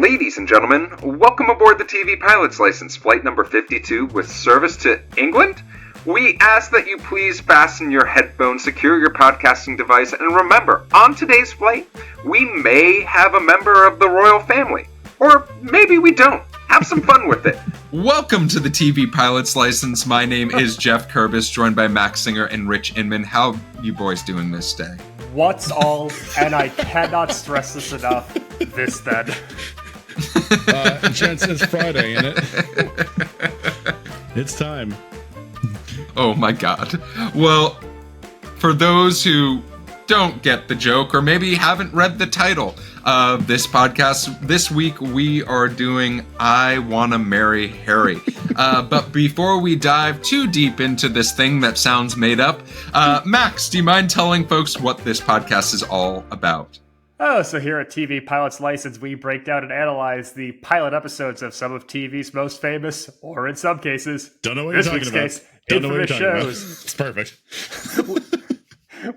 Ladies and gentlemen, welcome aboard the TV Pilot's License, flight number 52 with service to England. We ask that you please fasten your headphones, secure your podcasting device, and remember, on today's flight, we may have a member of the royal family. Or maybe we don't. Have some fun with it. Welcome to the TV Pilot's License. My name is Geoff Kerbis, joined by Max Singer and Rich Inman. How you boys doing this day? What's all, and I cannot stress this enough, this then. Gents, it's Friday, isn't it? It's time. Oh my god. Well, for those who don't get the joke, or maybe haven't read the title of this podcast, this week we are doing I Wanna Marry Harry. But before we dive too deep into this thing that sounds made up, Max, do you mind telling folks what this podcast is all about? Oh, so here at TV Pilot's License, we break down and analyze the pilot episodes of some of TV's most famous, or in some cases, don't know what you're talking about. Case, don't know what you're talking shows. about. It's perfect.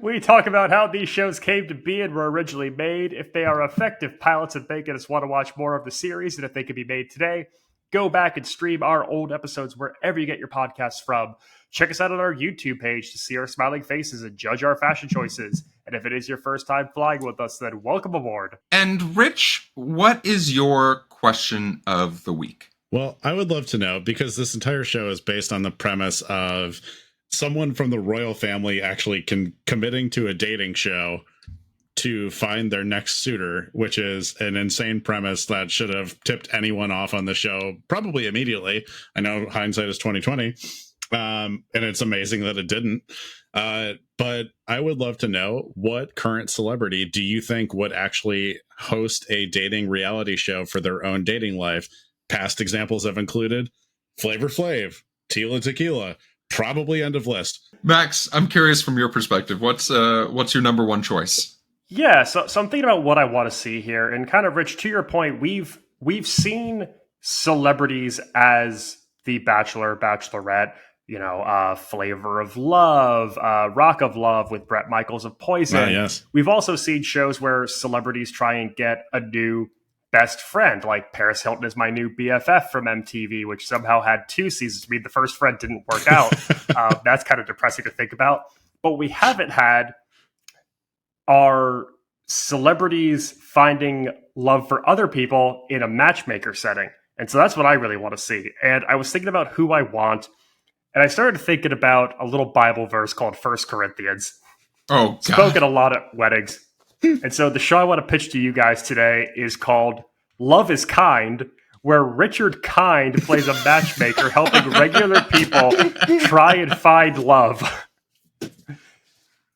We talk about how these shows came to be and were originally made, if they are effective pilots and making us want to watch more of the series, and if they could be made today. Go back and stream our old episodes wherever you get your podcasts from. Check us out on our YouTube page to see our smiling faces and judge our fashion choices. And if it is your first time flying with us, then welcome aboard. And Rich, what is your question of the week? Well, I would love to know, because this entire show is based on the premise of someone from the royal family actually committing to a dating show to find their next suitor, which is an insane premise that should have tipped anyone off on the show probably immediately. I know hindsight is 2020, and it's amazing that it didn't. But I would love to know, what current celebrity do you think would actually host a dating reality show for their own dating life? Past examples have included Flavor Flav, Tila Tequila, probably end of list. Max, I'm curious from your perspective, what's your number one choice? Yeah, so I'm thinking about what I want to see here, and kind of, Rich, to your point, we've seen celebrities as the Bachelor, Bachelorette, Flavor of Love, Rock of Love with Bret Michaels of Poison. Yes. We've also seen shows where celebrities try and get a new best friend, like Paris Hilton is my new BFF from MTV, which somehow had 2 seasons. I mean, the first friend didn't work out. That's kind of depressing to think about. But we haven't had are celebrities finding love for other people in a matchmaker setting. And so that's what I really want to see. And I was thinking about who I want, and I started thinking about a little Bible verse called 1 Corinthians. Oh, God. Spoken a lot at weddings. And so the show I want to pitch to you guys today is called Love is Kind, where Richard Kind plays a matchmaker helping regular people try and find love.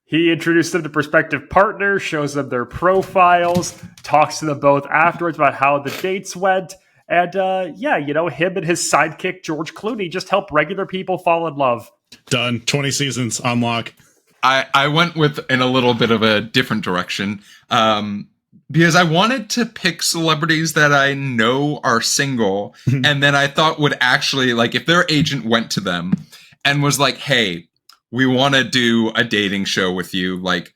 He introduced them to prospective partners, shows them their profiles, talks to them both afterwards about how the dates went. And him and his sidekick, George Clooney, just help regular people fall in love. Done. 20 seasons on lock. I went in a little bit of a different direction because I wanted to pick celebrities that I know are single, and then I thought would actually, like, if their agent went to them and was like, hey, we want to do a dating show with you. Like,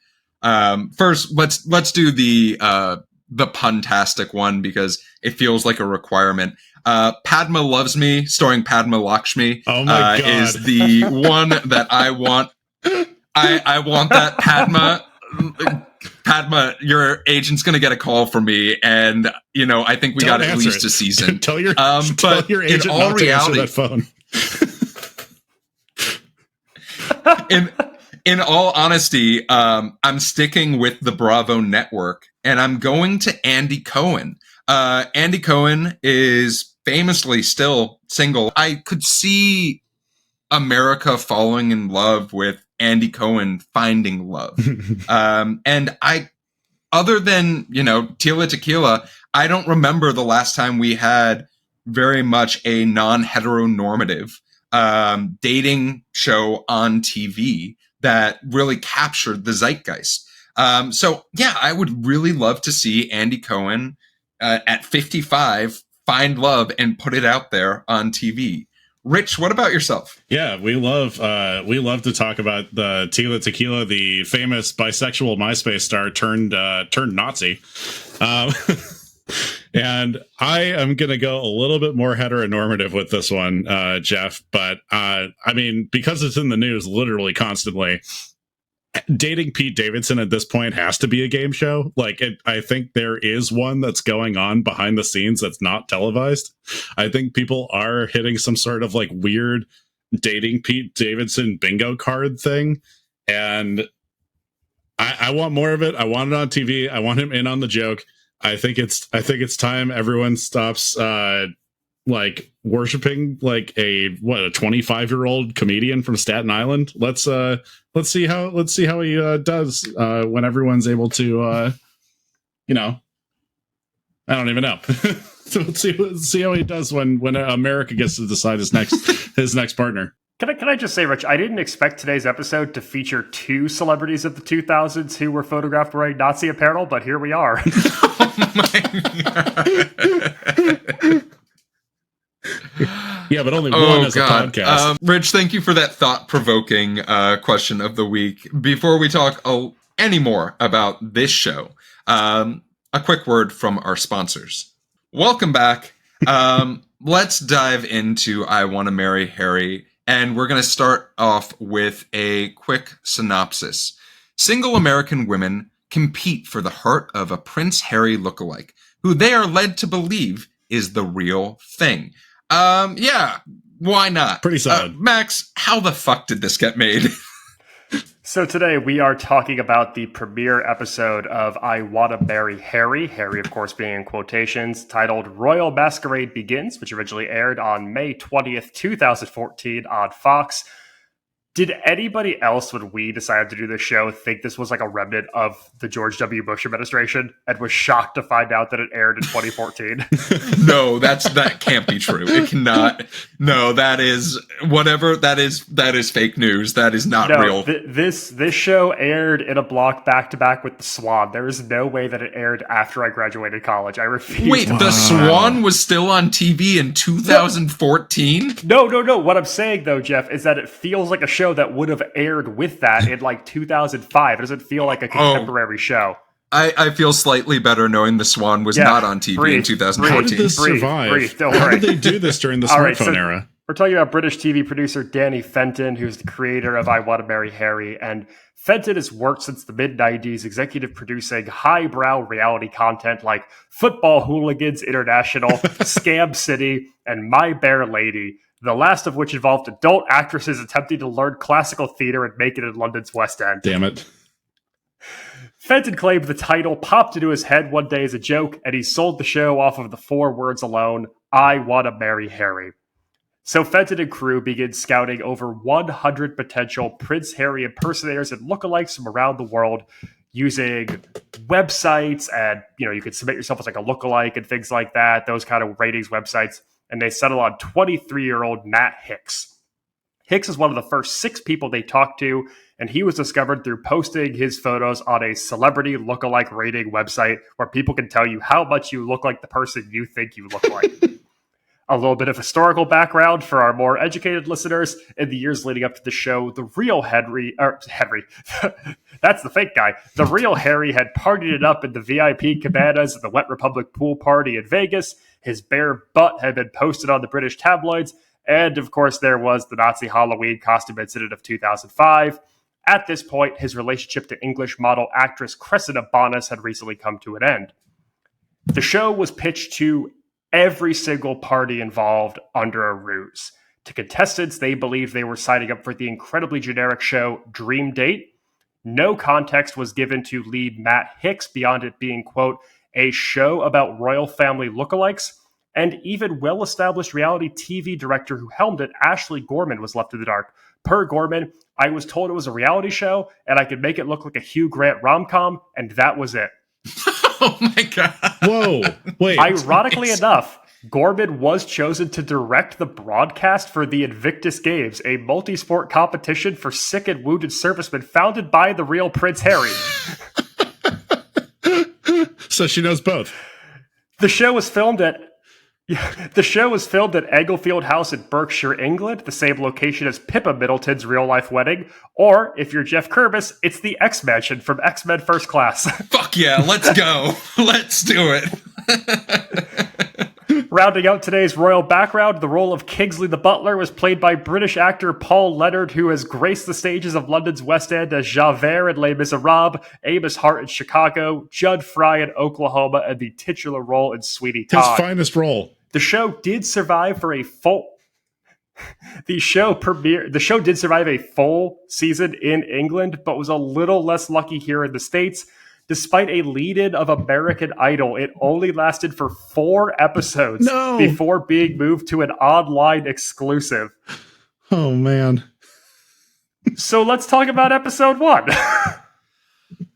first, let's do the puntastic one because it feels like a requirement. Padma Loves Me, starring Padma Lakshmi, oh my God. Is the one that I want. I want that. Padma, your agent's going to get a call from me, and I think we got at least a season. tell your agent in all not reality, to answer that phone. In all honesty, I'm sticking with the Bravo network, and I'm going to Andy Cohen. Andy Cohen is famously still single. I could see America falling in love with Andy Cohen finding love. And other than, Tila Tequila, I don't remember the last time we had very much a non-heteronormative dating show on TV that really captured the zeitgeist. I would really love to see Andy Cohen at 55 find love and put it out there on TV. Rich, what about yourself? Yeah, we love to talk about the Tila Tequila, the famous bisexual MySpace star turned Nazi. And I am going to go a little bit more heteronormative with this one, Geoff. But I mean, because it's in the news literally constantly, dating Pete Davidson at this point has to be a game show. Like, I think there is one that's going on behind the scenes that's not televised. I think people are hitting some sort of like weird dating Pete Davidson bingo card thing. And I want more of it. I want it on TV. I want him in on the joke. I think it's time everyone stops like worshiping like a 25-year-old comedian from Staten Island. Let's see how he does when everyone's able to I don't even know. So let's see how he does when America gets to decide his next partner. Can I just say, Rich, I didn't expect today's episode to feature two celebrities of the 2000s who were photographed wearing Nazi apparel, but here we are. Oh my God. Yeah, but only one as a podcast. Rich, thank you for that thought-provoking question of the week. Before we talk any more about this show, a quick word from our sponsors. Welcome back. Let's dive into I Want to Marry Harry. And we're going to start off with a quick synopsis. Single American women compete for the heart of a Prince Harry lookalike, who they are led to believe is the real thing. Yeah, why not? Pretty solid. Max, how the fuck did this get made? So today we are talking about the premiere episode of I Wanna Marry Harry, Harry of course being in quotations, titled Royal Masquerade Begins, which originally aired on May 20th, 2014 on Fox. Did anybody else, when we decided to do this show, think this was like a remnant of the George W. Bush administration and was shocked to find out that it aired in 2014? No, that can't be true. It cannot. No, that is whatever. That is fake news. That is not real. This show aired in a block back to back with The Swan. There is no way that it aired after I graduated college. I refuse. Wait, The Swan was still on TV in 2014? No. What I'm saying though, Geoff, is that it feels like a show that would have aired with that in like 2005. It doesn't feel like a contemporary show. I feel slightly better knowing The Swan was not on TV in 2014. How did this survive? How did they do this during the smartphone era? We're talking about British TV producer Danny Fenton, who's the creator of I Want to Marry Harry. And Fenton has worked since the mid-90s, executive producing highbrow reality content like Football Hooligans International, Scam City, and My Bare Lady, the last of which involved adult actresses attempting to learn classical theater and make it in London's West End. Damn it. Fenton claimed the title popped into his head one day as a joke, and he sold the show off of the 4 words alone, I Want to Marry Harry. So Fenton and crew begin scouting over 100 potential Prince Harry impersonators and lookalikes from around the world using websites, and you can submit yourself as like a lookalike and things like that, those kind of ratings websites. And they settle on 23-year-old Matt Hicks. Hicks is one of the first 6 people they talked to, and he was discovered through posting his photos on a celebrity lookalike rating website where people can tell you how much you look like the person you think you look like. A little bit of historical background for our more educated listeners. In the years leading up to the show, the real Henry, that's the fake guy. The real Harry had partied it up in the VIP cabanas at the Wet Republic pool party in Vegas. His bare butt had been posted on the British tabloids. And of course, there was the Nazi Halloween costume incident of 2005. At this point, his relationship to English model actress Cressida Bonas had recently come to an end. The show was pitched to every single party involved under a ruse. To contestants, they believed they were signing up for the incredibly generic show Dream Date. No context was given to lead Matt Hicks beyond it being, quote, a show about royal family lookalikes. And even well-established reality TV director who helmed it, Ashley Gorman, was left in the dark. Per Gorman, I was told it was a reality show and I could make it look like a Hugh Grant rom-com, and that was it. Oh my God. Whoa. Wait. Ironically enough, Gorman was chosen to direct the broadcast for the Invictus Games, a multi-sport competition for sick and wounded servicemen founded by the real Prince Harry. So she knows both. The show was filmed at Englefield House in Berkshire, England, the same location as Pippa Middleton's real-life wedding. Or, if you're Geoff Kerbis, it's the X-Mansion from X-Men First Class. Fuck yeah, let's go. Let's do it. Rounding out today's royal background, the role of Kingsley the Butler was played by British actor Paul Leonard, who has graced the stages of London's West End as Javert in Les Miserables, Amos Hart in Chicago, Judd Fry in Oklahoma, and the titular role in Sweeney Todd. His finest role. The show did survive for a full... The show did survive a full season in England, but was a little less lucky here in the States. Despite a lead-in of American Idol, it only lasted for 4 episodes before being moved to an online exclusive. Oh, man. So let's talk about episode 1.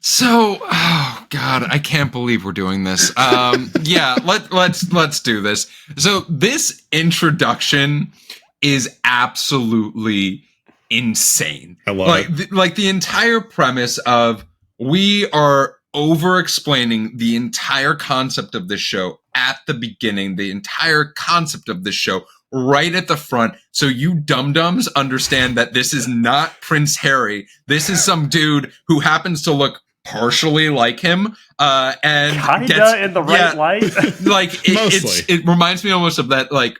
So, oh God, I can't believe we're doing this. Yeah, let's do this. So this introduction is absolutely insane. I love it. Like the entire premise of we are over-explaining the entire concept of this show at the beginning, the entire concept of this show right at the front, so you dum-dums understand that this is not Prince Harry. This is some dude who happens to look partially like him, and kinda in the right light. Like it reminds me almost of that. Like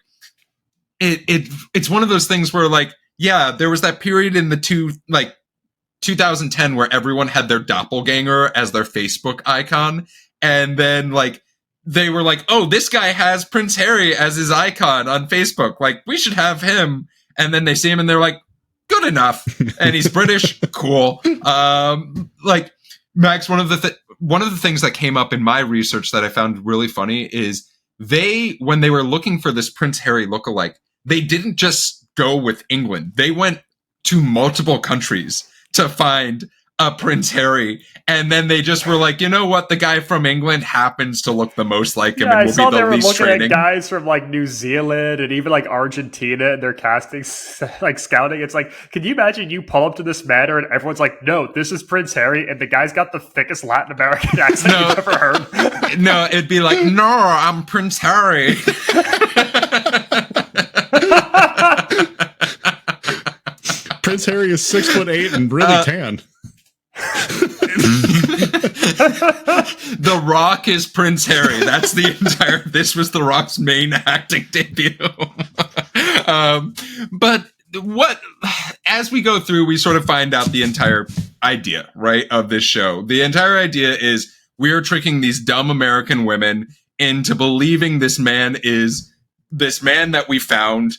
it's one of those things where, like, yeah, there was that period in the 2010 where everyone had their doppelganger as their Facebook icon, and then like they were like, oh, this guy has Prince Harry as his icon on Facebook, like we should have him. And then they see him and they're like, good enough, and he's British, cool. Like, Max, one of the things that came up in my research that I found really funny is when they were looking for this Prince Harry lookalike, they didn't just go with England. They went to multiple countries to find a Prince Harry, and then they just were like, you know what, the guy from England happens to look the most like him, and will be the least training. Looking at guys from like New Zealand and even like Argentina, and their casting, like scouting. It's like, can you imagine you pull up to this manor and everyone's like, no, this is Prince Harry, and the guy's got the thickest Latin American accent you've ever heard. No, it'd be like, no, I'm Prince Harry. Prince Harry is 6'8" and really tan. The Rock is Prince Harry. That's the entire. This was The Rock's main acting debut. But as we go through, we sort of find out the entire idea, right, of this show. The entire idea is we are tricking these dumb American women into believing this man that we found,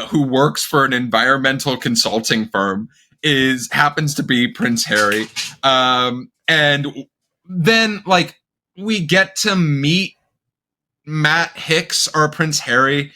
who works for an environmental consulting firm, happens to be Prince Harry. And then, like, we get to meet Matt Hicks, or Prince Harry.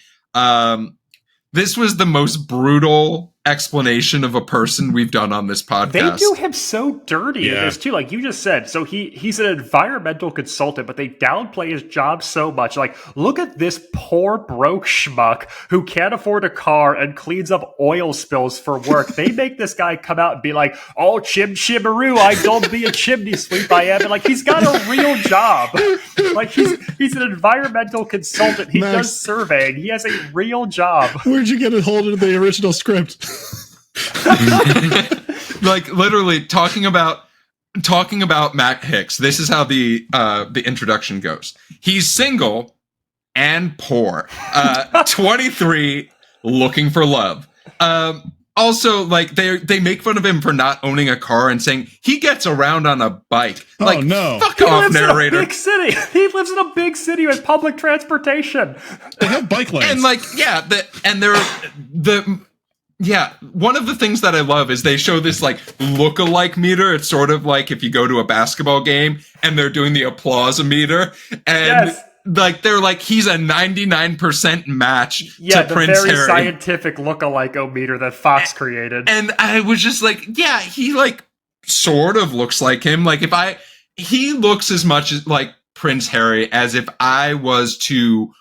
This was the most brutal explanation of a person we've done on this podcast. They do him so dirty in this too. Like you just said, so he's an environmental consultant, but they downplay his job so much. Like, look at this poor broke schmuck who can't afford a car and cleans up oil spills for work. They make this guy come out and be like, oh, chim chimaroo, I don't be a chimney sweep, I am. And like, he's got a real job. Like, he's an environmental consultant. He does surveying. He has a real job. Where'd you get a hold of the original script? Like, literally talking about Matt Hicks. This is how the introduction goes. He's single and poor, 23, looking for love. Also, like, they make fun of him for not owning a car and saying he gets around on a bike. Like, oh, no. Fuck off, narrator. In a big city. He lives in a big city with public transportation. They have bike lanes. And like, one of the things that I love is they show this like look-alike meter. It's sort of like if you go to a basketball game and they're doing the applause meter, and like they're like, he's a 99% match to Prince Harry. Yeah, the very scientific look-alike meter that Fox created. And I was just like, yeah, he like sort of looks like him. Like, he looks as much as like Prince Harry as if I was to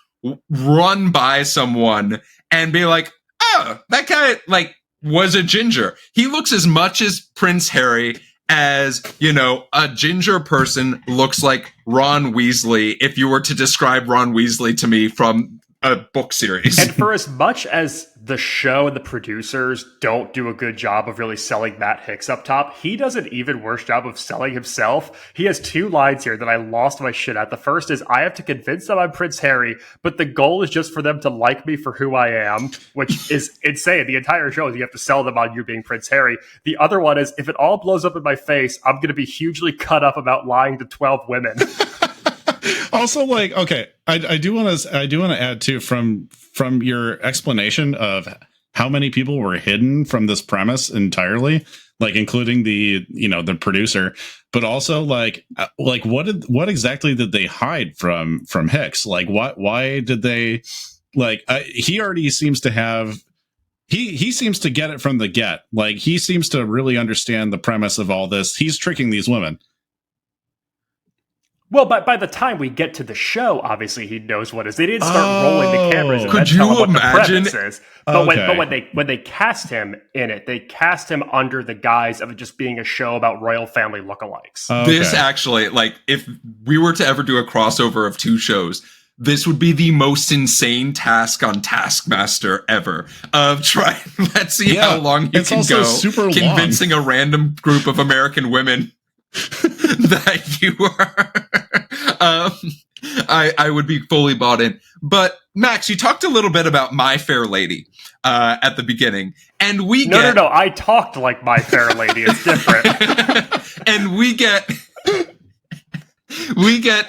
run by someone and be like, oh, that guy like was a ginger. He looks as much as Prince Harry as, you know, a ginger person looks like Ron Weasley if you were to describe Ron Weasley to me from a book series. And for as much as the show and the producers don't do a good job of really selling Matt Hicks up top. He does an even worse job of selling himself. He has 2 lines here that I lost my shit at. The first is, I have to convince them I'm Prince Harry, but the goal is just for them to like me for who I am, which is insane. The entire show is you have to sell them on you being Prince Harry. The other one is, if it all blows up in my face, I'm going to be hugely cut up about lying to 12 women. Also, like, okay, I do want to add too, from your explanation of how many people were hidden from this premise entirely, like including the producer, but also like what exactly did they hide from Hicks? Like, why did they, like, he already seems to have. He seems to get it from the get. Like, he seems to really understand the premise of all this. He's tricking these women. Well, by the time we get to the show, obviously he knows what it is. They didn't start rolling the cameras and Could then tell him you what imagine? the premise is. But Okay. when they cast him in it, they cast him under the guise of it just being a show about royal family lookalikes. This Okay. actually, like, if we were to ever do a crossover of 2 shows, this would be the most insane task on Taskmaster ever. Of trying, let's see how long you it's can also go super long. convincing a random group of American women that you are. I would be fully bought in. But Max, you talked a little bit about My Fair Lady at the beginning, and No. I talked like My Fair Lady. It's different. and we get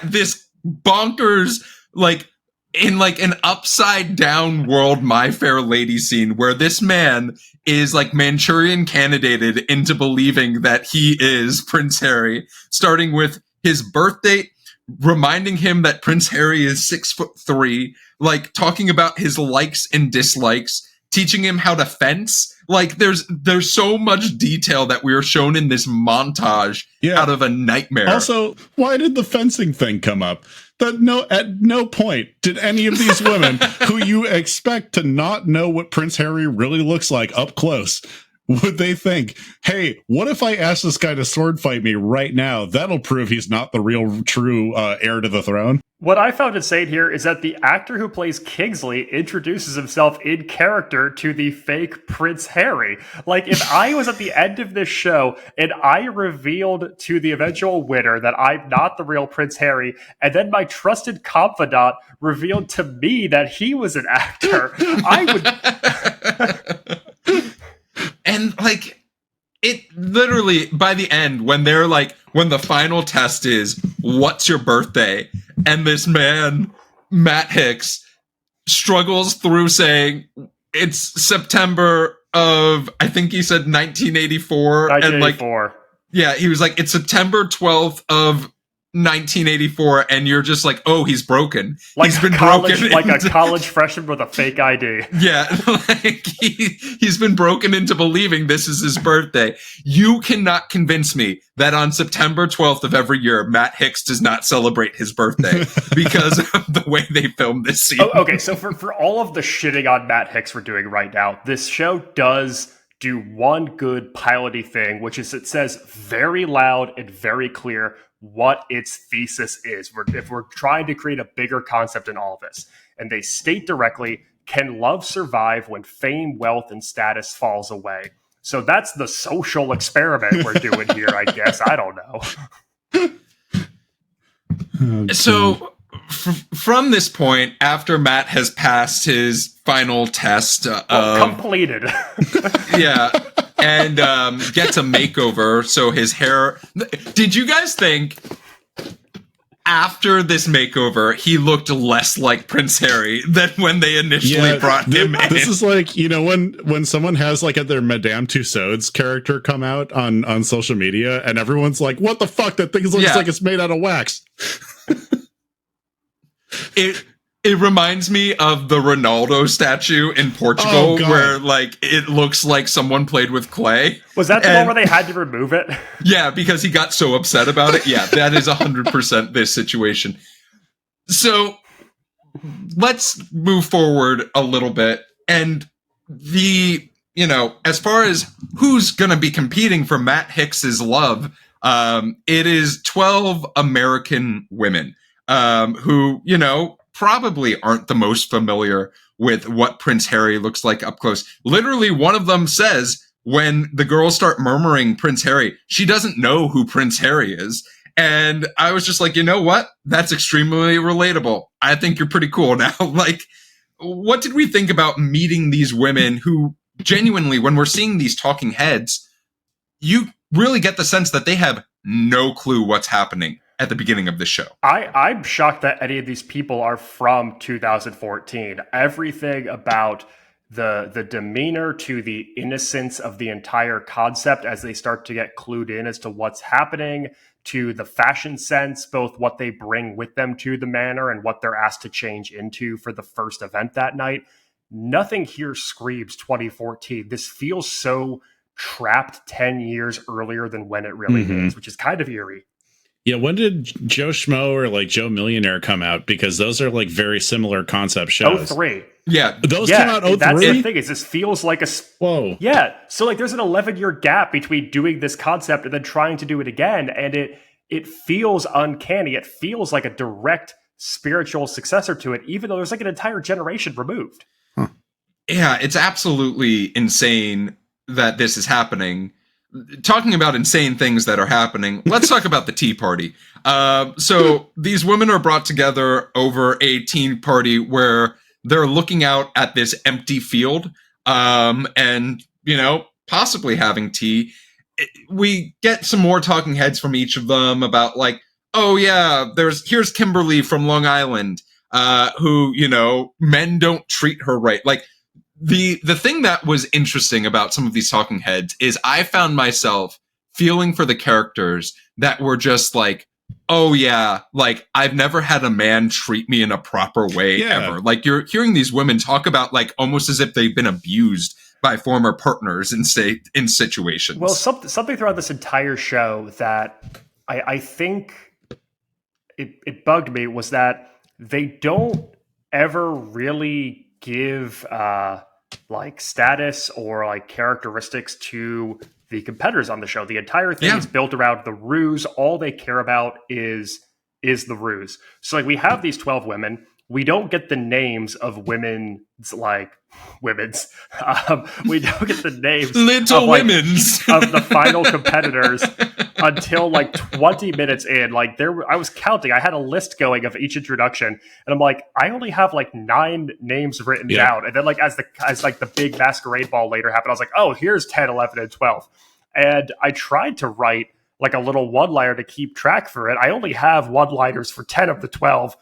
this bonkers, like, in like an upside down world My Fair Lady scene where this man is like Manchurian candidated into believing that he is Prince Harry, starting with his birth date, reminding him that Prince Harry is 6'3", like talking about his likes and dislikes, teaching him how to fence. Like, there's so much detail that we are shown in this montage out of a nightmare. Also, why did the fencing thing come up? At no point did any of these women who you expect to not know what Prince Harry really looks like up close, would they think, hey, what if I ask this guy to sword fight me right now? That'll prove he's not the real true heir to the throne. What I found insane here is that the actor who plays Kingsley introduces himself in character to the fake Prince Harry. Like, if I was at the end of this show and I revealed to the eventual winner that I'm not the real Prince Harry, and then my trusted confidant revealed to me that he was an actor, I would... And like, it literally, by the end, when they're like, when the final test is, what's your birthday? And this man, Matt Hicks, struggles through saying it's September of, I think he said 1984. 1984. And like, yeah, he was like, it's September 12th of 1984, and you're just like, oh, he's broken. Like he's been college, broken like into, a college freshman with a fake ID. Yeah, like he's been broken into believing this is his birthday. You cannot convince me that on September 12th of every year, Matt Hicks does not celebrate his birthday because of the way they filmed this scene. Oh, okay, so for all of the shitting on Matt Hicks we're doing right now, this show does do one good piloty thing, which is it says very loud and very clear what its thesis is. If we're trying to create a bigger concept in all of this. And they state directly, can love survive when fame, wealth, and status falls away? So that's the social experiment we're doing here, I guess. I don't know. So from this point, after Matt has passed his final test completed. Yeah. And gets a makeover, so his hair... Did you guys think after this makeover, he looked less like Prince Harry than when they initially brought him in? This is like, you know, when someone has like their Madame Tussauds character come out on social media, and everyone's like, what the fuck? That thing looks like it's made out of wax. It reminds me of the Ronaldo statue in Portugal, where like it looks like someone played with clay. Was that the one where they had to remove it? Yeah, because he got so upset about it. Yeah, that is 100% this situation. So let's move forward a little bit. And as far as who's going to be competing for Matt Hicks's love, it is 12 American women who, probably aren't the most familiar with what Prince Harry looks like up close. Literally, one of them says when the girls start murmuring Prince Harry, she doesn't know who Prince Harry is. And I was just like, you know what? That's extremely relatable. I think you're pretty cool now. Like, what did we think about meeting these women who genuinely, when we're seeing these talking heads, you really get the sense that they have no clue what's happening at the beginning of the show. I'm shocked that any of these people are from 2014. Everything about the demeanor to the innocence of the entire concept as they start to get clued in as to what's happening, to the fashion sense, both what they bring with them to the manor and what they're asked to change into for the first event that night. Nothing here screams 2014. This feels so trapped 10 years earlier than when it really is, which is kind of eerie. Yeah, when did Joe Schmo or like Joe Millionaire come out? Because those are like very similar concept shows. 03. Yeah, those came out 03? That's the thing, is this feels like a... Whoa. Yeah, so like there's an 11-year gap between doing this concept and then trying to do it again, and it feels uncanny. It feels like a direct spiritual successor to it, even though there's like an entire generation removed. Huh. Yeah, it's absolutely insane that this is happening. Talking about insane things that are happening, let's talk about the Tea Party. So these women are brought together over a tea party where they're looking out at this empty field and, you know, possibly having tea. We get some more talking heads from each of them about like, oh yeah, here's Kimberly from Long Island, who, you know, men don't treat her right. Like, the thing that was interesting about some of these talking heads is I found myself feeling for the characters that were just like, oh yeah, like I've never had a man treat me in a proper way ever. Like you're hearing these women talk about like almost as if they've been abused by former partners in situations. Well, something throughout this entire show that I think it bugged me was that they don't ever really give like status or like characteristics to the competitors on the show. The entire thing is built around the ruse. All they care about is the ruse. So like we have these 12 women. We don't get the names of women's like women's. We don't get the names little of, like, women's of the final competitors until like 20 minutes in. Like I was counting. I had a list going of each introduction, and I'm like, I only have like 9 names written down. And then like as the big masquerade ball later happened, I was like, oh, here's 10, 11, and 12. And I tried to write like a little one-liner to keep track for it. I only have one-liners for 10 of the 12.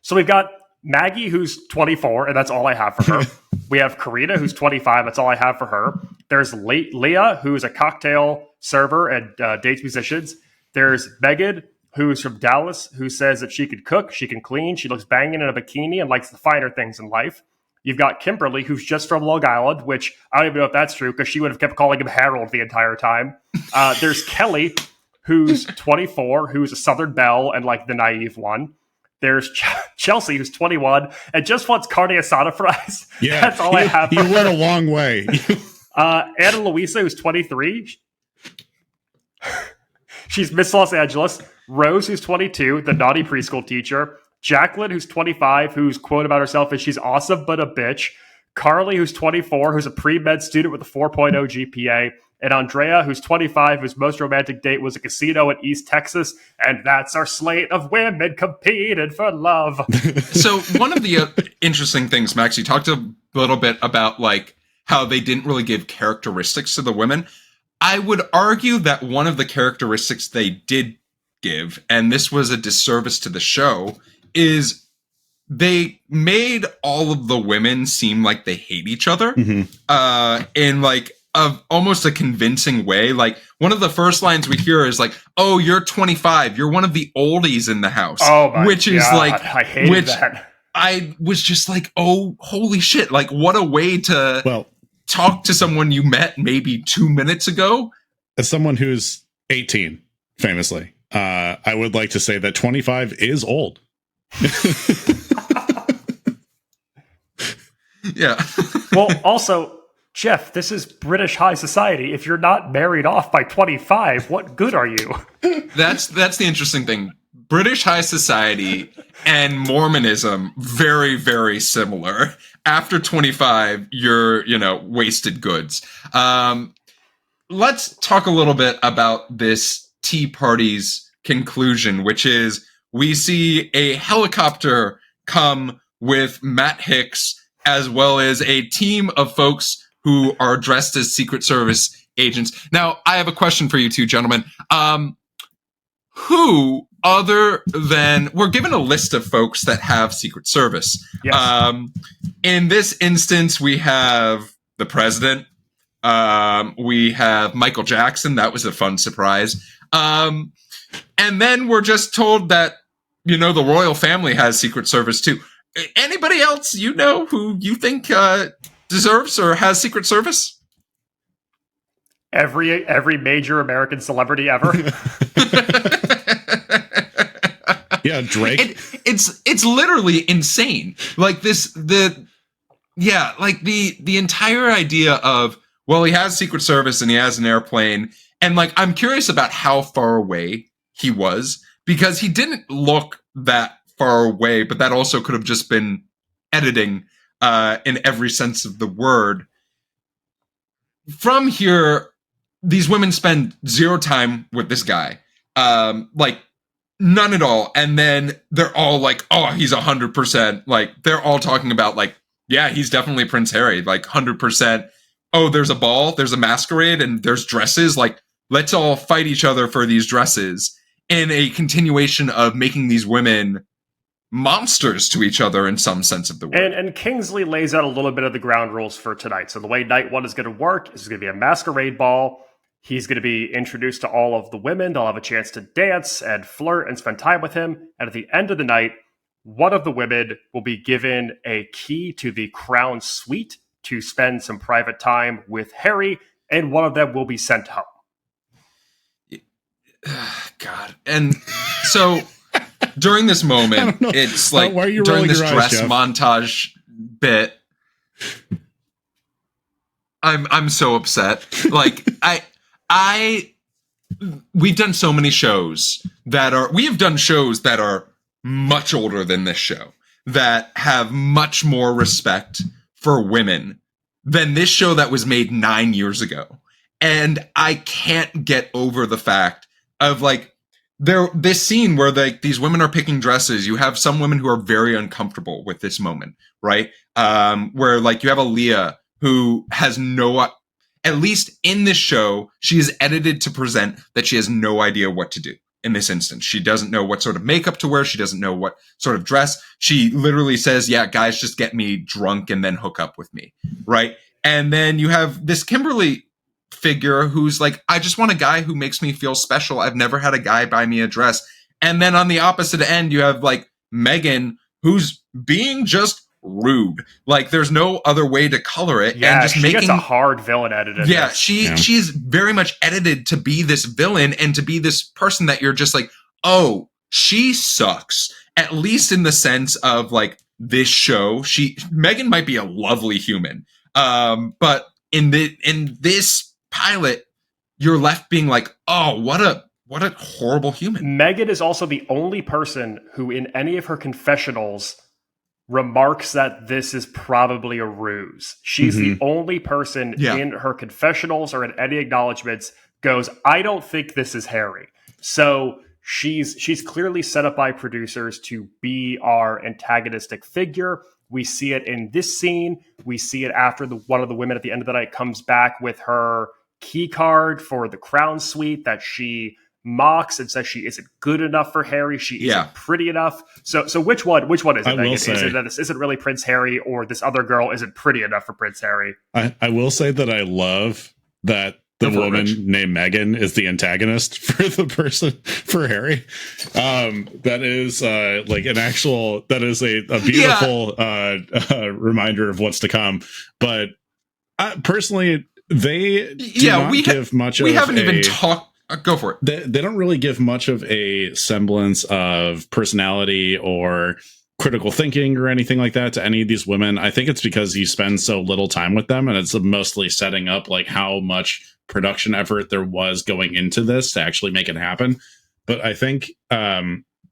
So we've got Maggie, who's 24, and that's all I have for her. We have Karina, who's 25. That's all I have for her. There's Leah, who's a cocktail server and dates musicians. There's Megan, who's from Dallas, who says that she can cook, she can clean, she looks banging in a bikini and likes the finer things in life. You've got Kimberly, who's just from Long Island, which I don't even know if that's true because she would have kept calling him Harold the entire time. There's Kelly, who's 24, who's a Southern belle and like the naive one. There's Chelsea, who's 21, and just wants carne asada fries. Yeah, that's all I have. He went a long way. Anna Luisa, who's 23. She's Miss Los Angeles. Rose, who's 22, the naughty preschool teacher. Jacqueline, who's 25, whose quote about herself is she's awesome but a bitch. Carly, who's 24, who's a pre-med student with a 4.0 GPA. And Andrea, who's 25, whose most romantic date was a casino in East Texas. And that's our slate of women competing for love. So one of the interesting things, Max, you talked a little bit about like how they didn't really give characteristics to the women. I would argue that one of the characteristics they did give, and this was a disservice to the show, is they made all of the women seem like they hate each other in like almost a convincing way. Like one of the first lines we hear is like, "Oh, you're 25. You're one of the oldies in the house." Oh my which God, is like, I hated that. I was just like, "Oh, holy shit!" Like, what a way to talk to someone you met maybe 2 minutes ago. As someone who's 18, famously, I would like to say that 25 is old. Yeah. Well, also, Geoff, this is British high society. If you're not married off by 25, what good are you? That's the interesting thing. British high society and Mormonism, very, very similar. After 25, you're, wasted goods. Let's talk a little bit about this Tea Party's conclusion, which is we see a helicopter come with Matt Hicks, as well as a team of folks who are dressed as Secret Service agents. Now, I have a question for you two gentlemen. Who, other than, we're given a list of folks that have Secret Service. Yes. In this instance, we have the president. We have Michael Jackson. That was a fun surprise. And then we're just told that, the royal family has Secret Service too. Anybody else who you think deserves or has Secret Service? Every major American celebrity ever. Yeah, Drake. It's literally insane. Like the entire idea of, well, he has Secret Service and he has an airplane, and like I'm curious about how far away he was, because he didn't look that far away, but that also could have just been editing in every sense of the word. From here, these women spend zero time with this guy. Like none at all. And then they're all like, oh, he's 100%. Like they're all talking about like, yeah, he's definitely Prince Harry, like 100%. Oh, there's a ball, there's a masquerade, and there's dresses. Like, let's all fight each other for these dresses, in a continuation of making these women monsters to each other in some sense of the word. And Kingsley lays out a little bit of the ground rules for tonight. So the way night one is going to work is going to be a masquerade ball. He's going to be introduced to all of the women. They'll have a chance to dance and flirt and spend time with him. And at the end of the night, one of the women will be given a key to the crown suite to spend some private time with Harry, and one of them will be sent home. God. And so during this moment, it's like during this dress montage bit, I'm so upset. Like we've done so many shows we have done shows that are much older than this show, that have much more respect for women than this show that was made 9 years ago. And I can't get over the fact of like this scene where like these women are picking dresses. You have some women who are very uncomfortable with this moment, right? Where like you have Aaliyah who has at least in this show, she is edited to present that she has no idea what to do in this instance. She doesn't know what sort of makeup to wear. She doesn't know what sort of dress. She literally says, yeah, guys, just get me drunk and then hook up with me, right? And then you have this Kimberly figure who's like, I just want a guy who makes me feel special. I've never had a guy buy me a dress. And then on the opposite end, you have like Megan, who's being just rude. Like there's no other way to color it. Yeah, and just she gets a hard villain edited. Yeah, she's very much edited to be this villain and to be this person that you're just like, oh, she sucks. At least in the sense of like this show, Megan might be a lovely human. But in this pilot, you're left being like, oh, what a horrible human. Megan is also the only person who in any of her confessionals remarks that this is probably a ruse. She's the only person in her confessionals or in any acknowledgments goes, I don't think this is Harry. So she's clearly set up by producers to be our antagonistic figure. We see it in this scene. We see it after one of the women at the end of the night comes back with her key card for the crown suite that she mocks and says she isn't good enough for Harry. She isn't pretty enough. So which one is it? Megan? Is it that this isn't really Prince Harry, or this other girl isn't pretty enough for Prince Harry? I will say that I love that the woman named Megan is the antagonist for the person for Harry. That is like an actual, that is a beautiful reminder of what's to come. But personally, they give much of we haven't even talked. Go for it. They don't really give much of a semblance of personality or critical thinking or anything like that to any of these women. I think it's because he spends so little time with them, and it's mostly setting up like how much production effort there was going into this to actually make it happen. But I think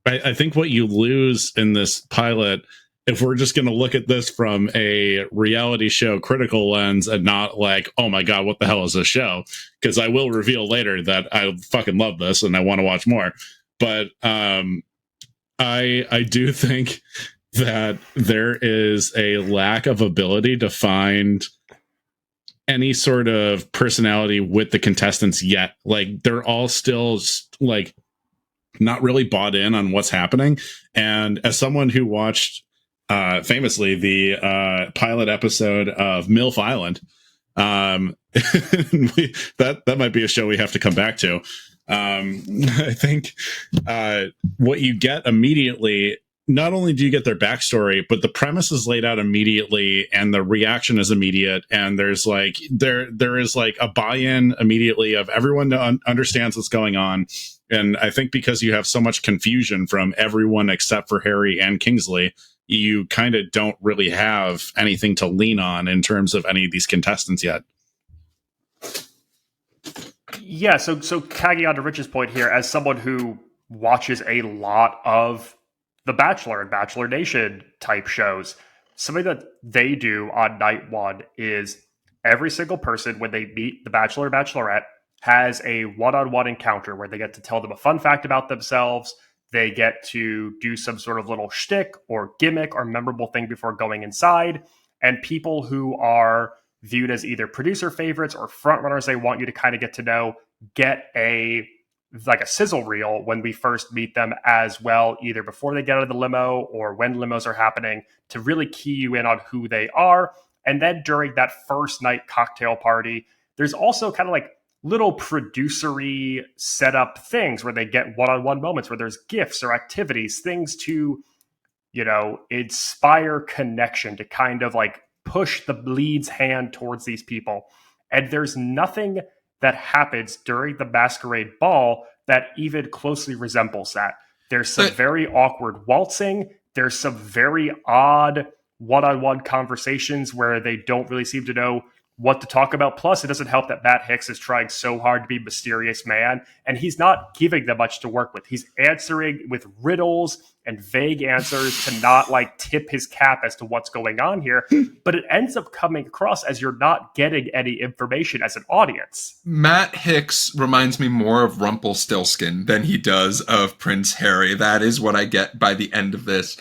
I think what you lose in this pilot, if we're just going to look at this from a reality show critical lens and not like, oh my God, what the hell is this show? Because I will reveal later that I fucking love this and I want to watch more. But I do think that there is a lack of ability to find any sort of personality with the contestants yet. Like, they're all still like not really bought in on what's happening. And as someone who watched famously the pilot episode of MILF Island, that might be a show we have to come back to. I think what you get immediately, not only do you get their backstory, but the premise is laid out immediately and the reaction is immediate. And there's like, there is like a buy-in immediately of everyone understands what's going on. And I think because you have so much confusion from everyone except for Harry and Kingsley, you kind of don't really have anything to lean on in terms of any of these contestants yet. Yeah, so tagging on to Rich's point here, as someone who watches a lot of The Bachelor and Bachelor Nation type shows, something that they do on night one is every single person, when they meet the Bachelor or Bachelorette, has a one-on-one encounter where they get to tell them a fun fact about themselves. They get to do some sort of little shtick or gimmick or memorable thing before going inside. And people who are viewed as either producer favorites or frontrunners they want you to kind of get to know get a sizzle reel when we first meet them as well, either before they get out of the limo or when limos are happening, to really key you in on who they are. And then during that first night cocktail party, there's also kind of like little producery setup things where they get one-on-one moments where there's gifts or activities, things to, inspire connection, to kind of like push the lead's hand towards these people. And there's nothing that happens during the masquerade ball that even closely resembles that. There's some very awkward waltzing. There's some very odd one-on-one conversations where they don't really seem to know what to talk about. Plus, it doesn't help that Matt Hicks is trying so hard to be mysterious man, and he's not giving them much to work with. He's answering with riddles and vague answers to not like tip his cap as to what's going on here, but it ends up coming across as you're not getting any information as an audience. Matt Hicks reminds me more of Rumpelstiltskin than he does of Prince Harry. That is what I get by the end of this.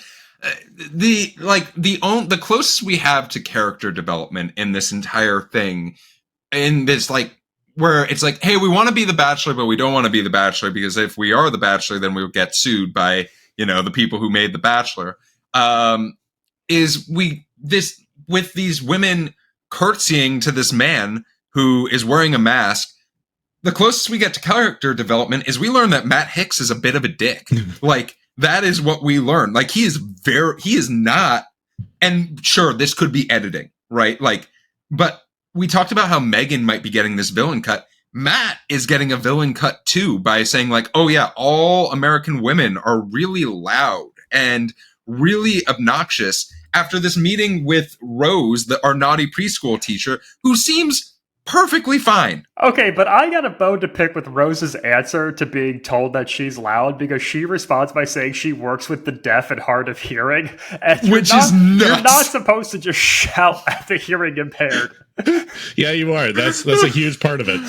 The closest we have to character development in this entire thing, in this like where it's like, hey, we want to be the Bachelor, but we don't want to be the Bachelor because if we are the Bachelor, then we'll get sued by the people who made the Bachelor. With these women curtsying to this man who is wearing a mask. The closest we get to character development is we learn that Matt Hicks is a bit of a dick. Like, that is what we learn. Like, he is not, and sure, this could be editing, right? Like, but we talked about how Megan might be getting this villain cut. Matt is getting a villain cut too by saying like, oh yeah, all American women are really loud and really obnoxious after this meeting with Rose, our naughty preschool teacher, who seems perfectly fine. Okay, but I got a bone to pick with Rose's answer to being told that she's loud, because she responds by saying she works with the deaf and hard of hearing, and which is nuts. You're not supposed to just shout at the hearing impaired. Yeah, you are. That's a huge part of it.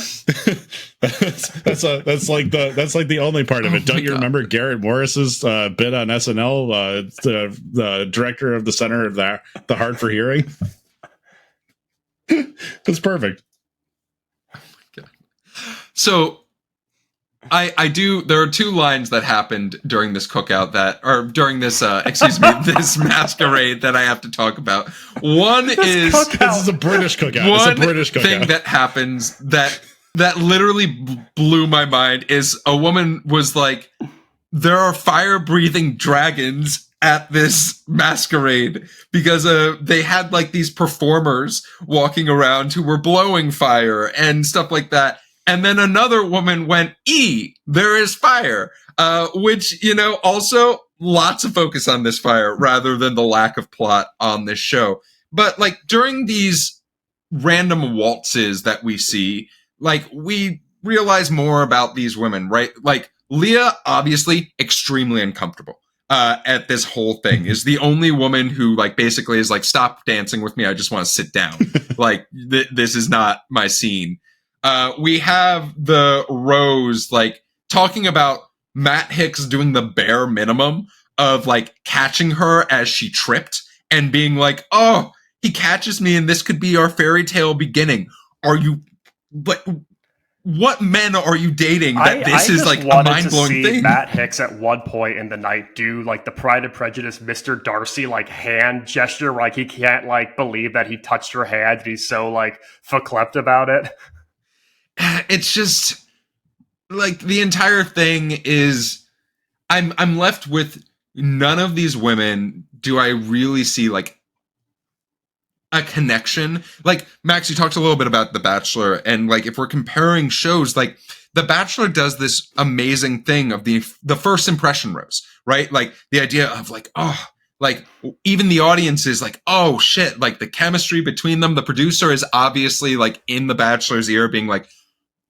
that's like the only part of it. Don't you remember Garrett Morris's bit on SNL, the director of the Center of the Hard for Hearing? That's perfect. So I do. There are two lines that happened during this cookout during this, this masquerade that I have to talk about. One is this is a British cookout. One it's a British cookout. thing that happens that literally blew my mind is a woman was like, there are fire-breathing dragons at this masquerade because they had like these performers walking around who were blowing fire and stuff like that. And then another woman went, there is fire, which, also lots of focus on this fire rather than the lack of plot on this show. But like during these random waltzes that we see, like we realize more about these women, right? Like Leah, obviously, extremely uncomfortable at this whole thing. Is the only woman who, like, basically is like, stop dancing with me. I just want to sit down. Like, this is not my scene. We have the Rose, like, talking about Matt Hicks doing the bare minimum of, like, catching her as she tripped and being like, oh, he catches me and this could be our fairy tale beginning. Are you... But what men are you dating that this is like a mind-blowing thing? Matt Hicks at one point in the night do like the Pride and Prejudice Mr. Darcy like hand gesture, like he can't like believe that he touched her hand and he's so like verklempt about it. It's just like the entire thing is I'm left with none of these women do I really see like a connection. Like, Max, you talked a little bit about The Bachelor, and like if we're comparing shows, like The Bachelor does this amazing thing of the first impression rose, right? Like the idea of like, oh, like even the audience is like, oh shit, like the chemistry between them. The producer is obviously like in The Bachelor's ear being like,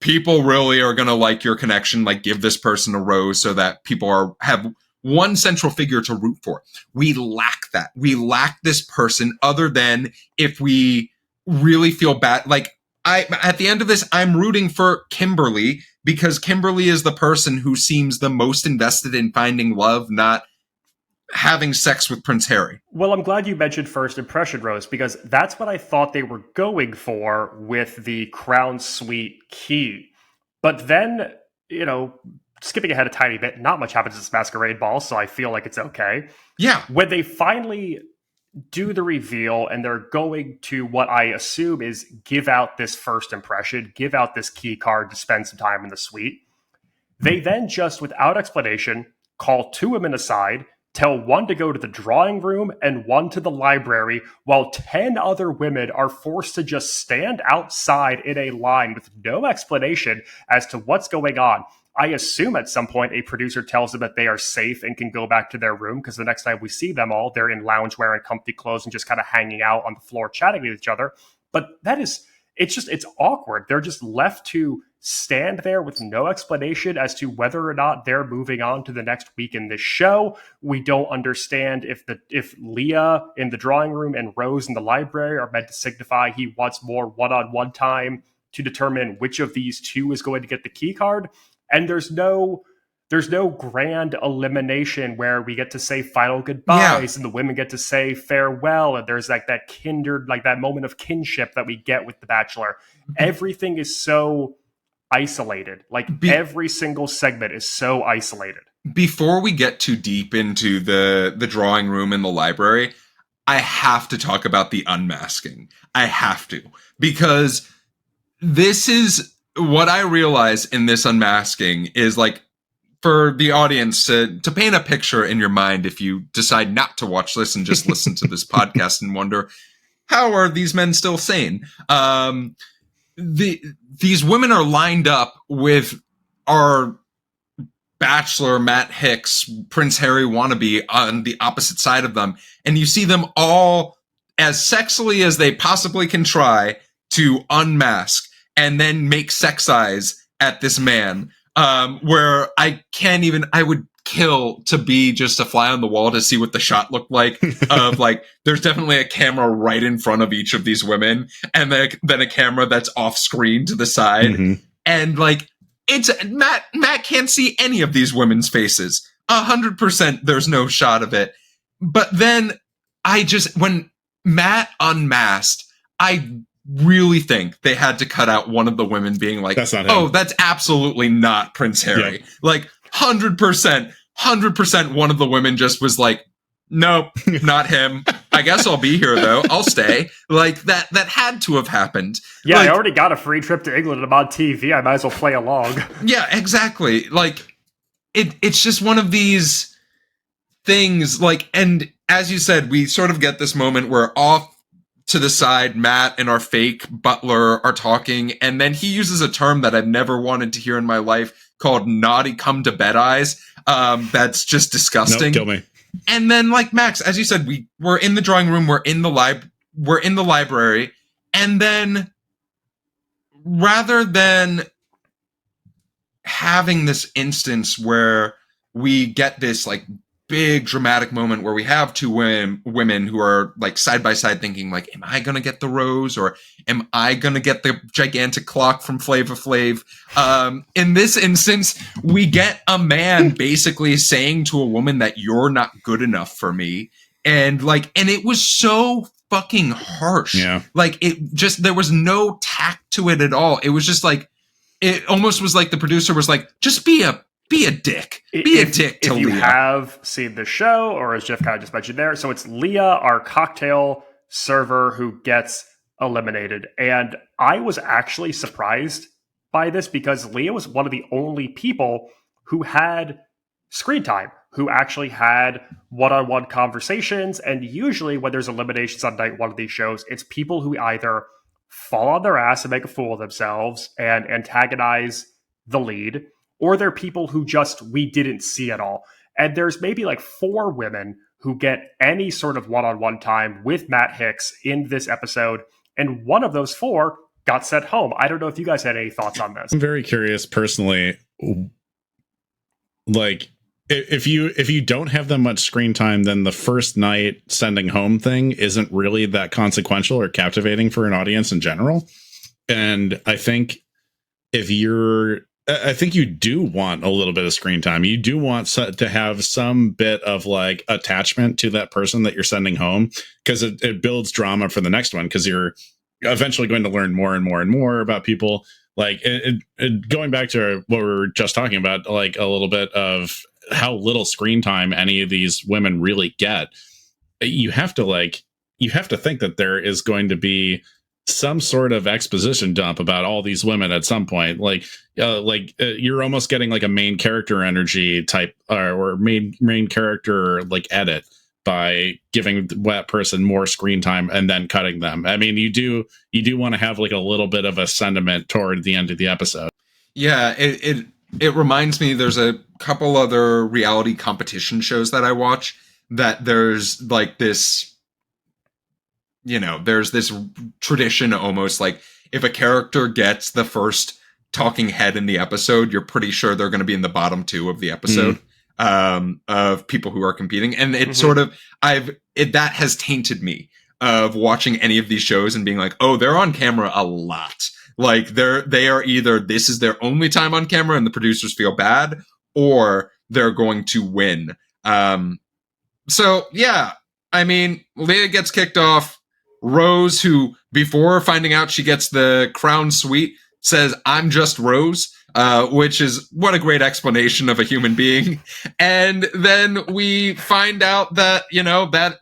people really are gonna like your connection, like give this person a rose so that people have one central figure to root for. We lack that. We lack this person other than if we really feel bad. Like at the end of this, I'm rooting for Kimberly because Kimberly is the person who seems the most invested in finding love, not having sex with Prince Harry. Well, I'm glad you mentioned first impression, Rose, because that's what I thought they were going for with the Crown Suite key. But then, you know, skipping ahead a tiny bit, not much happens at this masquerade ball, so I feel like it's okay. Yeah. When they finally do the reveal and they're going to what I assume is give out this first impression, give out this key card to spend some time in the suite, they then just, without explanation, call two women aside, tell one to go to the drawing room and one to the library, while 10 other women are forced to just stand outside in a line with no explanation as to what's going on. I assume at some point a producer tells them that they are safe and can go back to their room, because the next time we see them all, they're in loungewear and comfy clothes and just kind of hanging out on the floor chatting with each other. But it's awkward. They're just left to stand there with no explanation as to whether or not they're moving on to the next week in this show. We don't understand if Leah in the drawing room and Rose in the library are meant to signify he wants more one-on-one time to determine which of these two is going to get the key card. And there's no grand elimination where we get to say final goodbyes and the women get to say farewell. And there's like that kindred, like that moment of kinship that we get with The Bachelor. Everything is so isolated. Like every single segment is so isolated. Before we get too deep into the drawing room and the library, I have to talk about the unmasking. I have to, because this is what I realize in this unmasking is like, for the audience to paint a picture in your mind, if you decide not to watch this and just listen to this podcast and wonder, how are these men still sane? These women are lined up with our Bachelor, Matt Hicks, Prince Harry wannabe on the opposite side of them. And you see them all as sexily as they possibly can try to unmask and then make sex eyes at this man, where I would kill to be just a fly on the wall to see what the shot looked like of like, there's definitely a camera right in front of each of these women and then a camera that's off screen to the side. Mm-hmm. And like, it's Matt can't see any of these women's faces. 100% there's no shot of it. But then when Matt unmasked, I really think they had to cut out one of the women being like, that's not him. Oh, that's absolutely not Prince Harry. Yep. Like 100% one of the women just was like, nope, not him. I guess I'll be here though. I'll stay. Like that had to have happened. Yeah, like, I already got a free trip to England and I'm on TV. I might as well play along. Yeah, exactly. Like it's just one of these things, like, and as you said, we sort of get this moment where off to the side, Matt and our fake butler are talking, and then he uses a term that I've never wanted to hear in my life called naughty come to bed eyes. That's just disgusting. Nope, kill me. And then, like Max, as you said, we're in the drawing room, we're in the library, and then rather than having this instance where we get this like big dramatic moment where we have two women who are like side by side thinking like, am I going to get the rose or am I going to get the gigantic clock from Flava Flav? In this instance, we get a man basically saying to a woman that you're not good enough for me. And it was so fucking harsh. Yeah. Like it just, there was no tact to it at all. It was just like, it almost was like the producer was like, just be a dick. Be a dick to Leah. If you have seen the show, or as Geoff kind of just mentioned there, so it's Leah, our cocktail server, who gets eliminated. And I was actually surprised by this because Leah was one of the only people who had screen time, who actually had one-on-one conversations. And usually when there's eliminations on night one of these shows, it's people who either fall on their ass and make a fool of themselves and antagonize the lead, or they're people who just we didn't see at all. And there's maybe like 4 women who get any sort of one-on-one time with Matt Hicks in this episode, and one of those 4 got sent home. I don't know if you guys had any thoughts on this. I'm very curious personally, like if you don't have that much screen time, then the first night sending home thing isn't really that consequential or captivating for an audience in general. And I think I think you do want a little bit of screen time. You do want to have some bit of like attachment to that person that you're sending home, because it builds drama for the next one, because you're eventually going to learn more and more and more about people. Like going back to what we were just talking about, like a little bit of how little screen time any of these women really get. You have to think that there is going to be some sort of exposition dump about all these women at some point. You're almost getting like a main character energy type or main character like edit by giving that person more screen time and then cutting them. I mean, you do want to have like a little bit of a sentiment toward the end of the episode. Yeah, it reminds me, there's a couple other reality competition shows that I watch that there's like this, there's this tradition almost like if a character gets the first talking head in the episode, you're pretty sure they're going to be in the bottom 2 of the episode of people who are competing. And it sort of, that has tainted me of watching any of these shows and being like, oh, they're on camera a lot. Like they are either this is their only time on camera and the producers feel bad, or they're going to win. So yeah, I mean, Leah gets kicked off. Rose, who before finding out she gets the crown suite, says, I'm just Rose, which is what a great explanation of a human being. And then we find out that,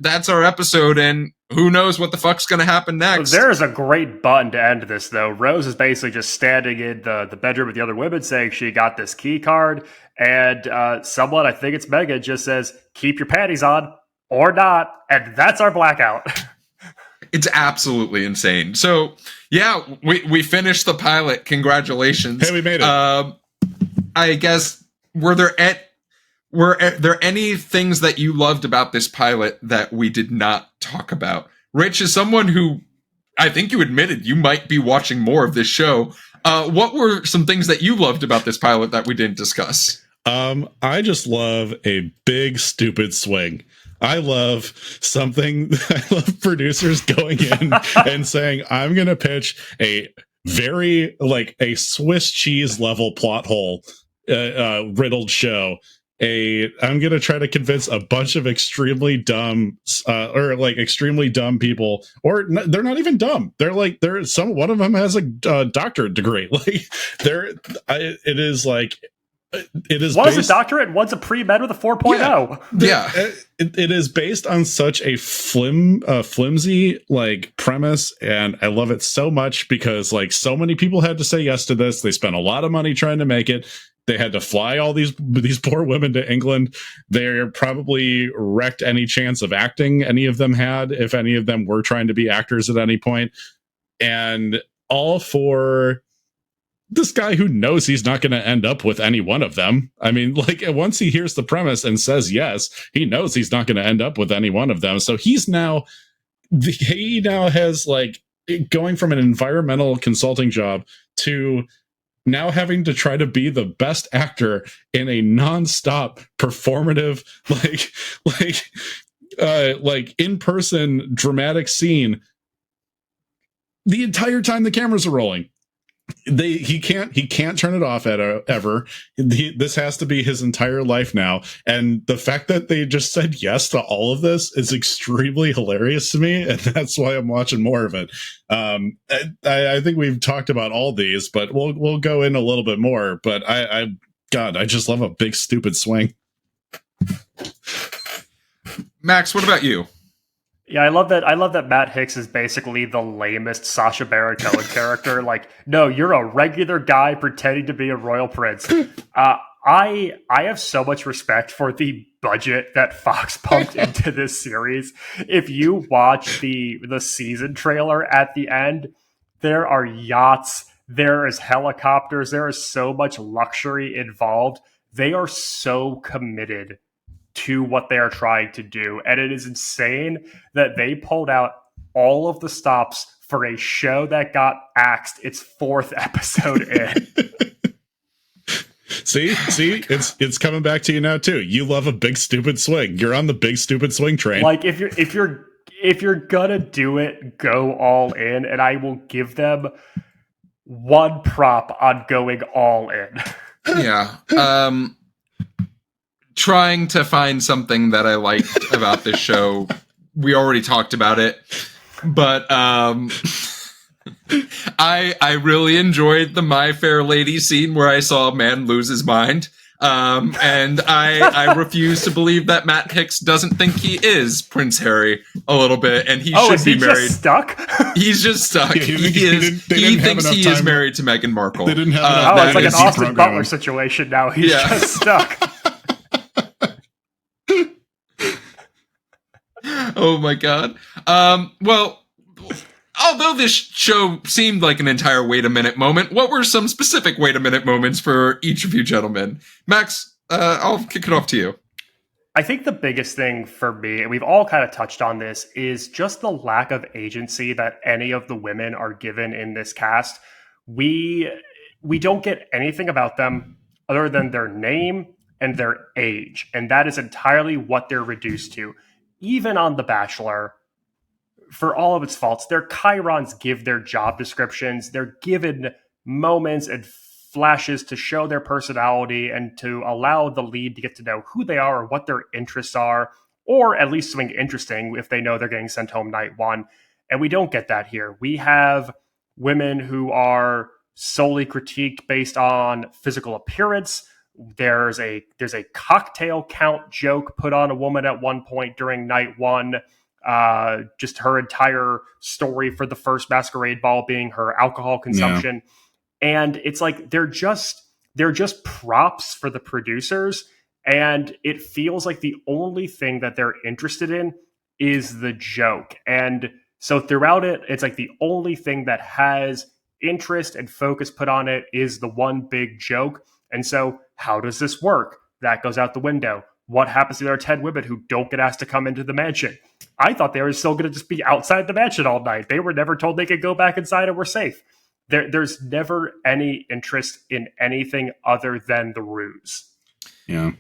that's our episode, and who knows what the fuck's going to happen next. There's a great button to end this, though. Rose is basically just standing in the bedroom with the other women saying she got this key card, and someone, I think it's Megan, just says, keep your panties on or not, and that's our blackout. It's absolutely insane. So, yeah, we finished the pilot. Congratulations. Hey, we made it. I guess, were there any things that you loved about this pilot that we did not talk about? Rich, is someone who I think you admitted you might be watching more of this show. What were some things that you loved about this pilot that we didn't discuss? I just love a big, stupid swing. I love producers going in and saying, I'm going to pitch a very like a Swiss cheese level plot hole, riddled show. I'm going to try to convince a bunch of extremely dumb extremely dumb people, or they're not even dumb. One of them has a doctorate degree. It is one's a doctorate, one's a pre-med with a 4.0. Yeah. It is based on such a flimsy like premise, and I love it so much because like so many people had to say yes to this. They spent a lot of money trying to make it. They had to fly all these poor women to England. They probably wrecked any chance of acting any of them had, if any of them were trying to be actors at any point. And all for this guy who knows he's not going to end up with any one of them. I mean, like once he hears the premise and says yes, he knows he's not going to end up with any one of them. So he now has like going from an environmental consulting job to now having to try to be the best actor in a nonstop performative, like in-person dramatic scene the entire time the cameras are rolling. He can't turn it off ever. This has to be his entire life now, and the fact that they just said yes to all of this is extremely hilarious to me, and that's why I'm watching more of it. I think we've talked about all these, but we'll go in a little bit more. But I just love a big stupid swing. Max, what about you? Yeah, I love that Matt Hicks is basically the lamest Sacha Baron Cohen character. Like, no, you're a regular guy pretending to be a royal prince. I have so much respect for the budget that Fox pumped into this series. If you watch the season trailer at the end, there are yachts, there is helicopters, there is so much luxury involved. They are so committed to what they are trying to do. And it is insane that they pulled out all of the stops for a show that got axed its 4th episode in. See, it's coming back to you now too. You love a big stupid swing. You're on the big stupid swing train. Like if you're gonna do it, go all in, and I will give them one prop on going all in. Yeah. Trying to find something that I liked about this show. We already talked about it, but I really enjoyed the My Fair Lady scene where I saw a man lose his mind. And I refuse to believe that Matt Hicks doesn't think he is Prince Harry a little bit, and he should be married. Just stuck? He's just stuck. Yeah, he thinks he is married to Meghan Markle. They didn't have it's like an Austin Butler situation now. He's just stuck. Oh my god. Well, although this show seemed like an entire wait a minute moment, what were some specific wait a minute moments for each of you gentlemen? Max, I'll kick it off to you. I think the biggest thing for me, and we've all kind of touched on this, is just the lack of agency that any of the women are given in this cast. We don't get anything about them other than their name and their age, and that is entirely what they're reduced to. Even on The Bachelor, for all of its faults, their chyrons give their job descriptions. They're given moments and flashes to show their personality and to allow the lead to get to know who they are or what their interests are, or at least something interesting if they know they're getting sent home night one. And we don't get that here. We have women who are solely critiqued based on physical appearance. There's a cocktail count joke put on a woman at one point during night one. Just her entire story for the first masquerade ball being her alcohol consumption. Yeah. And it's like they're just props for the producers, and it feels like the only thing that they're interested in is the joke. And so throughout it, it's like the only thing that has interest and focus put on it is the one big joke. And so how does this work? That goes out the window. What happens to our 10 women who don't get asked to come into the mansion? I thought they were still going to just be outside the mansion all night. They were never told they could go back inside and were safe. There's never any interest in anything other than the ruse. Yeah.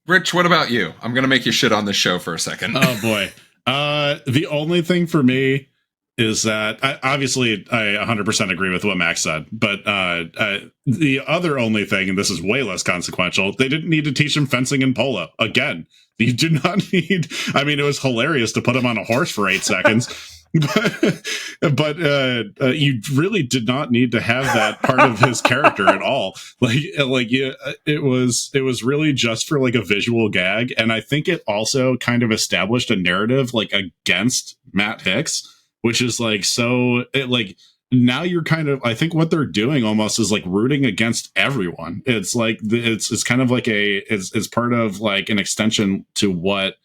Rich, what about you? I'm going to make you shit on this show for a second. Oh, boy. The only thing for me is that I 100% agree with what Max said, but the other only thing, and this is way less consequential, they didn't need to teach him fencing and polo. Again, you do not need, I mean, it was hilarious to put him on a horse for 8 seconds, but you really did not need to have that part of his character at all. It was really just for like a visual gag. And I think it also kind of established a narrative like against Matt Hicks, which is like, so it like now you're kind of, I think what they're doing almost is like rooting against everyone. It's like, it's kind of like it's part of like an extension to what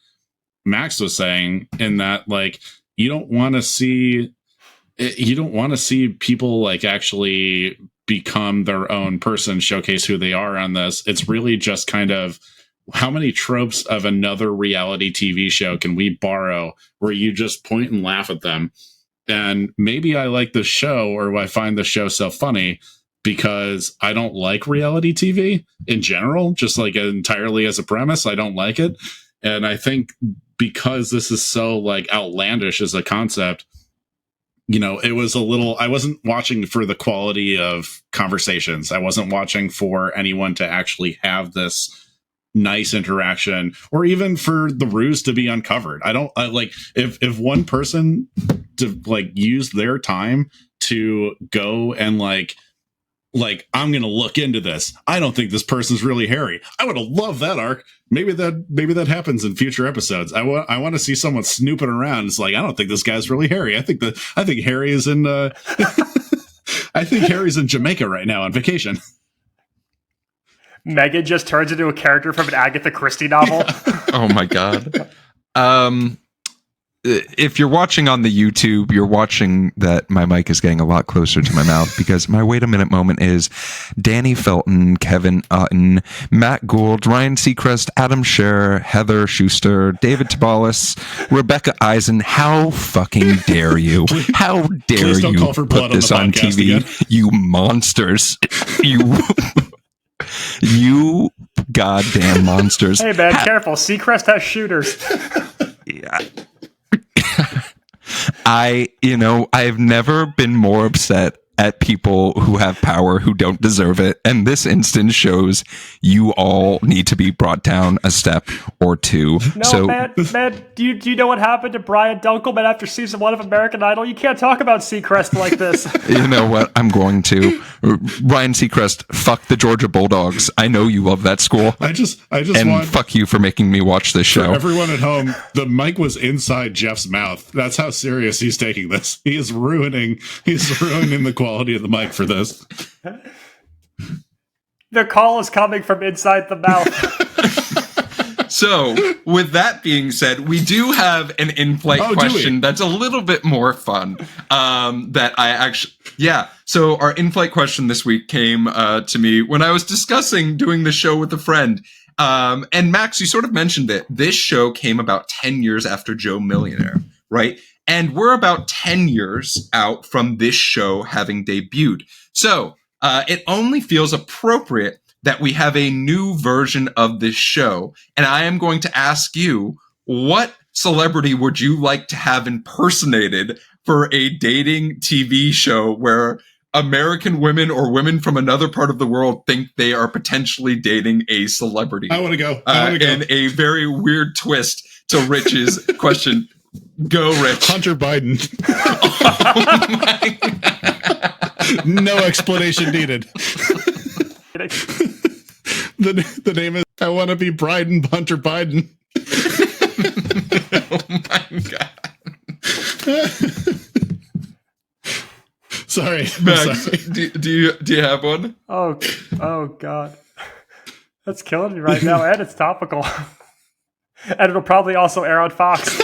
Max was saying, in that like, you don't want to see people like actually become their own person, showcase who they are on this. It's really just kind of, how many tropes of another reality TV show can we borrow where you just point and laugh at them? And maybe I like the show, or I find the show so funny because I don't like reality TV in general, just like entirely as a premise. I don't like it. And I think because this is so like outlandish as a concept, it was a little, I wasn't watching for the quality of conversations. I wasn't watching for anyone to actually have this nice interaction, or even for the ruse to be uncovered. I like if one person to like use their time to go and like I'm gonna look into this. I don't think this person's really hairy. I would have loved that arc. Maybe that happens in future episodes. I want to see someone snooping around. It's like, I don't think this guy's really hairy. I think Harry is in I think Harry's in Jamaica right now on vacation. Megan just turns into a character from an Agatha Christie novel. Oh my god. If you're watching on the YouTube, you're watching that my mic is getting a lot closer to my mouth because my wait a minute moment is Danny Felton, Kevin Otten, Matt Gould, Ryan Seacrest, Adam Scher, Heather Schuster, David Tabalis, Rebecca Eisen. How fucking dare you? How dare you put this on TV? Again. You monsters. You goddamn monsters. Hey man, careful. Seacrest has shooters. Yeah. I've never been more upset at people who have power who don't deserve it. And this instance shows you all need to be brought down a step or two. No, man, do you know what happened to Brian Dunkelman after season 1 of American Idol? You can't talk about Seacrest like this. You know what? I'm going to. Ryan Seacrest, fuck the Georgia Bulldogs. I know you love that school. I just and want, fuck you for making me watch this show. For everyone at home, the mic was inside Jeff's mouth. That's how serious he's taking this. He's ruining the quality of the mic for this. The call is coming from inside the mouth. So, with that being said, we do have an in-flight question that's a little bit more fun. So our in-flight question this week came to me when I was discussing doing the show with a friend. And Max, you sort of mentioned it. This show came about 10 years after Joe Millionaire, right? And we're about 10 years out from this show having debuted. So it only feels appropriate that we have a new version of this show. And I am going to ask you, what celebrity would you like to have impersonated for a dating TV show where American women or women from another part of the world think they are potentially dating a celebrity? I want to go. And a very weird twist to Rich's question. Go, Rich. Hunter Biden. Oh my God. No explanation needed. The name is I Want to Be Biden Hunter Biden. Oh my God. Sorry. Max, sorry. Do you have one? Oh God. That's killing me right now, and it's topical. And it'll probably also air on Fox.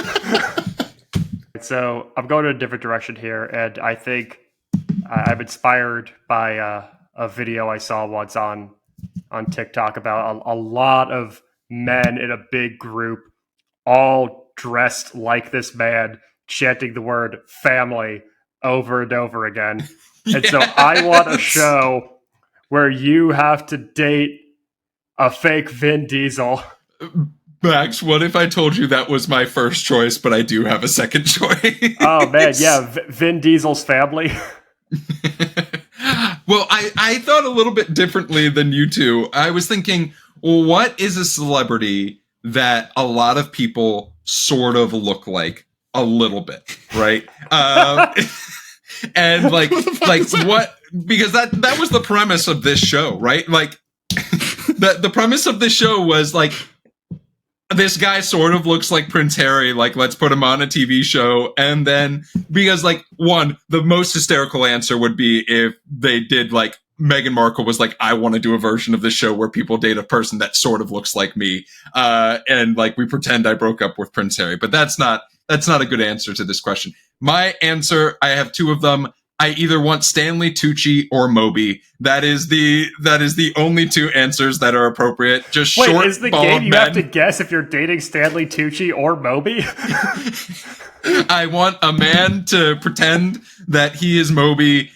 So I'm going in a different direction here, and I think I'm inspired by a video I saw once on TikTok about a lot of men in a big group, all dressed like this man, chanting the word family over and over again. Yes. And so I want a show where you have to date a fake Vin Diesel. Max, what if I told you that was my first choice, but I do have a second choice? Oh, man, yeah, Vin Diesel's family. Well, I thought a little bit differently than you two. I was thinking, what is a celebrity that a lot of people sort of look like a little bit, right? And like what? Because that was the premise of this show, right? Like the premise of this show was like, this guy sort of looks like Prince Harry, like, let's put him on a TV show. And then, because, like, one, the most hysterical answer would be if they did, like, Meghan Markle was like, I want to do a version of this show where people date a person that sort of looks like me. And, like, we pretend I broke up with Prince Harry. But that's not a good answer to this question. My answer, I have two of them. I either want Stanley Tucci or Moby. That is the only two answers that are appropriate. Just Wait, short, is the bald game you men. have to guess if you're dating Stanley Tucci or Moby? I want a man to pretend that he is Moby.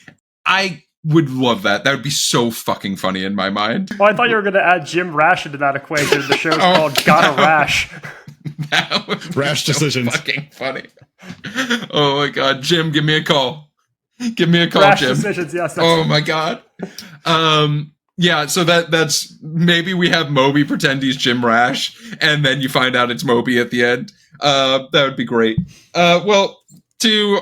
I would love that. That would be so fucking funny in my mind. Well, I thought you were going to add Jim Rash into that equation. The show's called Gotta Rash. That would be Rash so decisions. fucking funny. Oh my god, Jim, give me a call. Give me a call, Rash Jim. decisions, yes. Oh my god. Yeah, so that's maybe we have Moby pretend he's Jim Rash, and then you find out it's Moby at the end. That would be great. Well, to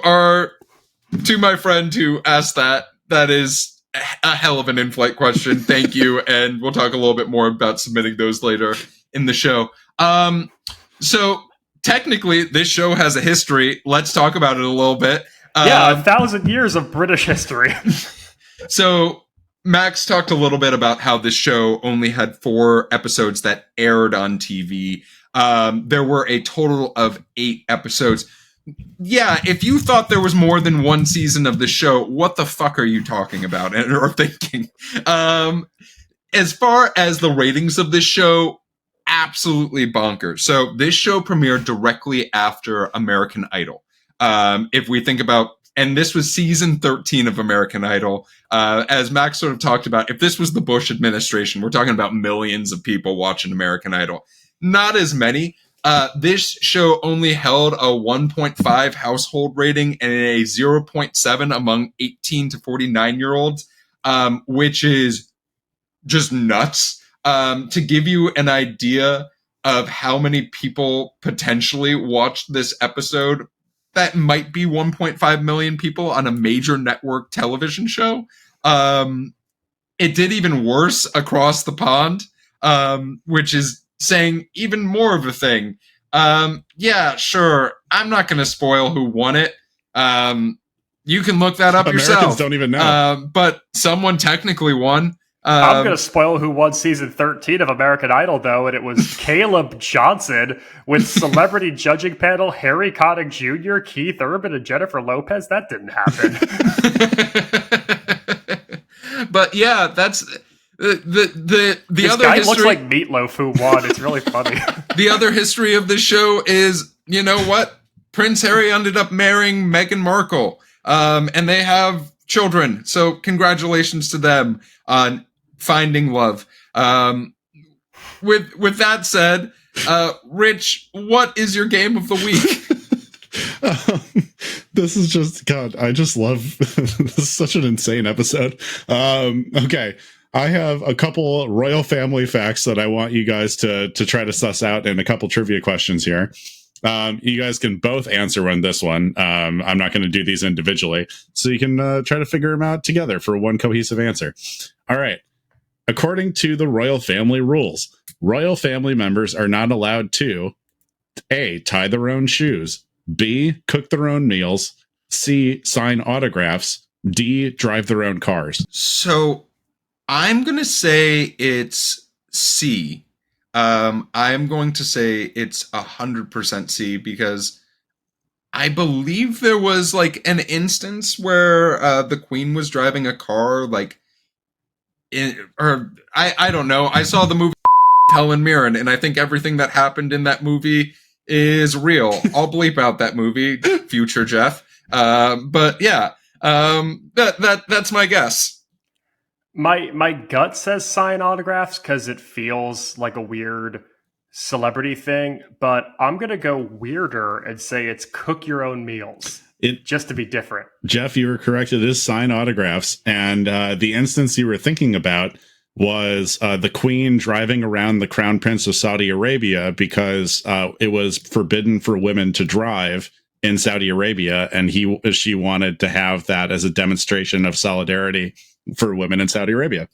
my friend who asked that is a hell of an in-flight question. Thank you, and we'll talk a little bit more about submitting those later in the show. So technically, this show has a history. Let's talk about it a little bit. Yeah, 1,000 years of British history. So Max talked a little bit about how this show only had 4 episodes that aired on TV. There were a total of 8 episodes. Yeah, if you thought there was more than one season of the show, what the fuck are you talking about or thinking? As far as the ratings of this show, absolutely bonkers. So this show premiered directly after American Idol. If we think about, and this was season 13 of American Idol, as Max sort of talked about, if this was the Bush administration, we're talking about millions of people watching American Idol. Not as many. This show only held a 1.5 household rating and a 0.7 among 18 to 49-year-olds, which is just nuts. To give you an idea of how many people potentially watched this episode, that might be 1.5 million people on a major network television show. It did even worse across the pond, which is saying even more of a thing. Yeah, sure. I'm not going to spoil who won it. You can look that up Americans yourself. Don't even know. But someone technically won. I'm going to spoil who won season 13 of American Idol, though, and it was Caleb Johnson with celebrity judging panel Harry Connick Jr., Keith Urban, and Jennifer Lopez. That didn't happen. But yeah, that's the this other guy history. looks like Meatloaf who won. It's really funny. The other history of this show is, you know what? Prince Harry ended up marrying Meghan Markle, and they have children. So congratulations to them on finding love. With that said, Rich, what is your game of the week? This is just, God, I just love, this is such an insane episode. Okay. I have a couple royal family facts that I want you guys to try to suss out, and a couple trivia questions here. You guys can both answer on this one. I'm not going to do these individually, so you can try to figure them out together for one cohesive answer. All right. According to the royal family rules, royal family members are not allowed to A, tie their own shoes, B, cook their own meals, C, sign autographs, D, drive their own cars. So I'm going to say it's C. I'm going to say it's 100% C, because I believe there was like an instance where the Queen was driving a car, like, I don't know. I saw the movie Helen Mirren, and I think everything that happened in that movie is real. I'll bleep out that movie, future Geoff. But yeah, that's my guess. My gut says sign autographs because it feels like a weird celebrity thing, but I'm going to go weirder and say it's cook your own meals. Just to be different. Geoff, you were correct. It is sign autographs. And the instance you were thinking about was the Queen driving around the Crown Prince of Saudi Arabia because it was forbidden for women to drive in Saudi Arabia. And she wanted to have that as a demonstration of solidarity for women in Saudi Arabia.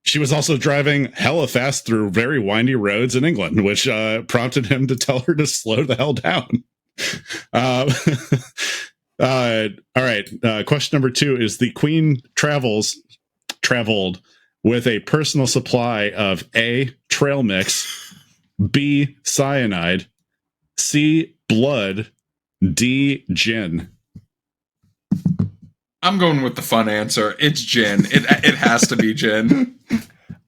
She was also driving hella fast through very windy roads in England, which prompted him to tell her to slow the hell down. All right. Question number 2 is the Queen traveled with a personal supply of A, trail mix, B, cyanide, C, blood, D, gin. I'm going with the fun answer. It's gin. It has to be gin.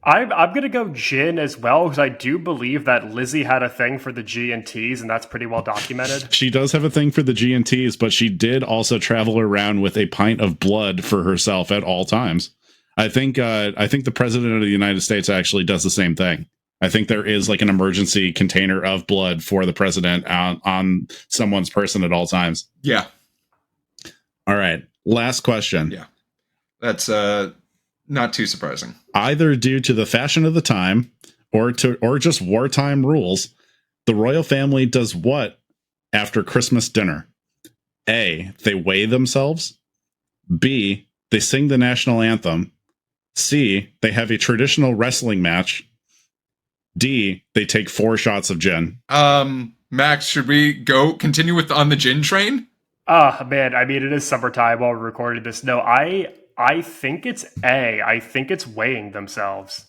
I'm gonna go Jin as well because I do believe that Lizzie had a thing for the G and T's, and that's pretty well documented. She does have a thing for the G&Ts, but she did also travel around with a pint of blood for herself at all times. I think the president of the United States actually does the same thing. I think there is like an emergency container of blood for the president on someone's person at all times. Yeah. All right. Last question. Yeah. That's not too surprising. Either due to the fashion of the time or just wartime rules, the royal family does what after Christmas dinner? A, they weigh themselves. B, they sing the national anthem. C, they have a traditional wrestling match. D, they take 4 shots of gin. Max, should we continue with on the gin train? Man, I mean, it is summertime while we're recording this. No, I think it's A. I think it's weighing themselves.